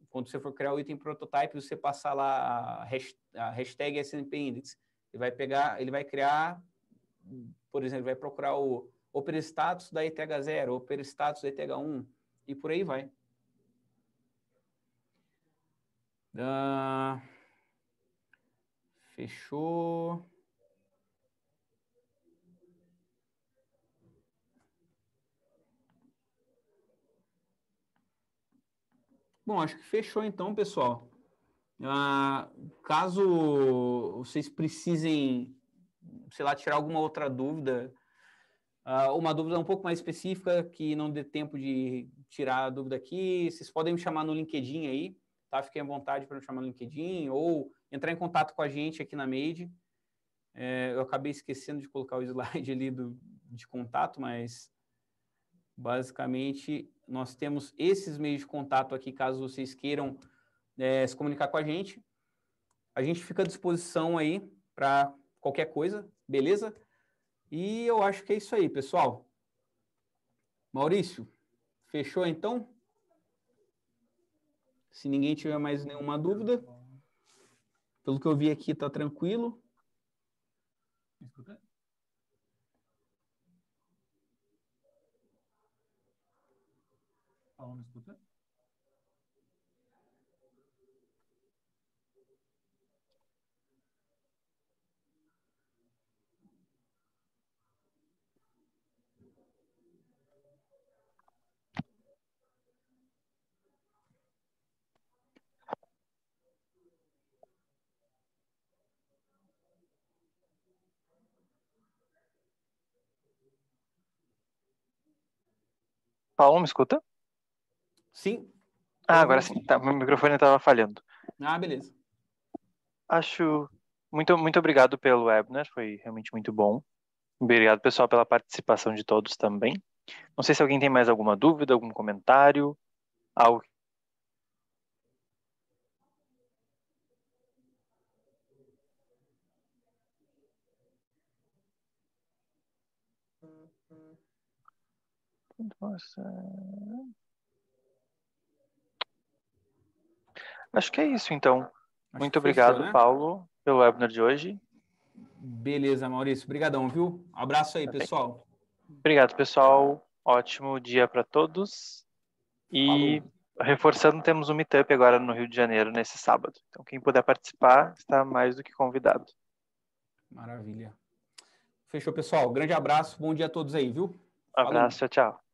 Quando você for criar o item prototype, você passar lá a hashtag SNP Index, ele vai criar, por exemplo, vai procurar o OperStatus da ETH0, OperStatus da ETH1, e por aí vai. Fechou. Bom, acho que fechou então, pessoal. Caso vocês precisem, sei lá, tirar alguma outra dúvida, uma dúvida um pouco mais específica, que não dê tempo de tirar a dúvida aqui, vocês podem me chamar no LinkedIn aí, tá? Fiquem à vontade para me chamar no LinkedIn, ou entrar em contato com a gente aqui na Made. Eu acabei esquecendo de colocar o slide ali de contato, mas basicamente nós temos esses meios de contato aqui, caso vocês queiram se comunicar com a gente. A gente fica à disposição aí para qualquer coisa, beleza? E eu acho que é isso aí, pessoal. Maurício, fechou então? Se ninguém tiver mais nenhuma dúvida, pelo que eu vi aqui, tá tranquilo. Me escuta? Paulo, me escuta? Paulo, me escuta? Sim. Agora sim. Tá, meu microfone estava falhando. Beleza. Acho... Muito obrigado pelo webinar, foi realmente muito bom. Obrigado, pessoal, pela participação de todos também. Não sei se alguém tem mais alguma dúvida, algum comentário, algo. Nossa. Acho que é isso, então. Muito obrigado, fechou, né? Paulo, pelo webinar de hoje. Beleza, Maurício. Obrigadão, viu? Abraço aí, pessoal. Obrigado, pessoal. Ótimo dia para todos. E Falou. reforçando, temos um meetup agora no Rio de Janeiro, nesse sábado. Então, quem puder participar, está mais do que convidado. Maravilha. Fechou, pessoal. Grande abraço. Bom dia a todos aí, viu? Um abraço, tchau, tchau.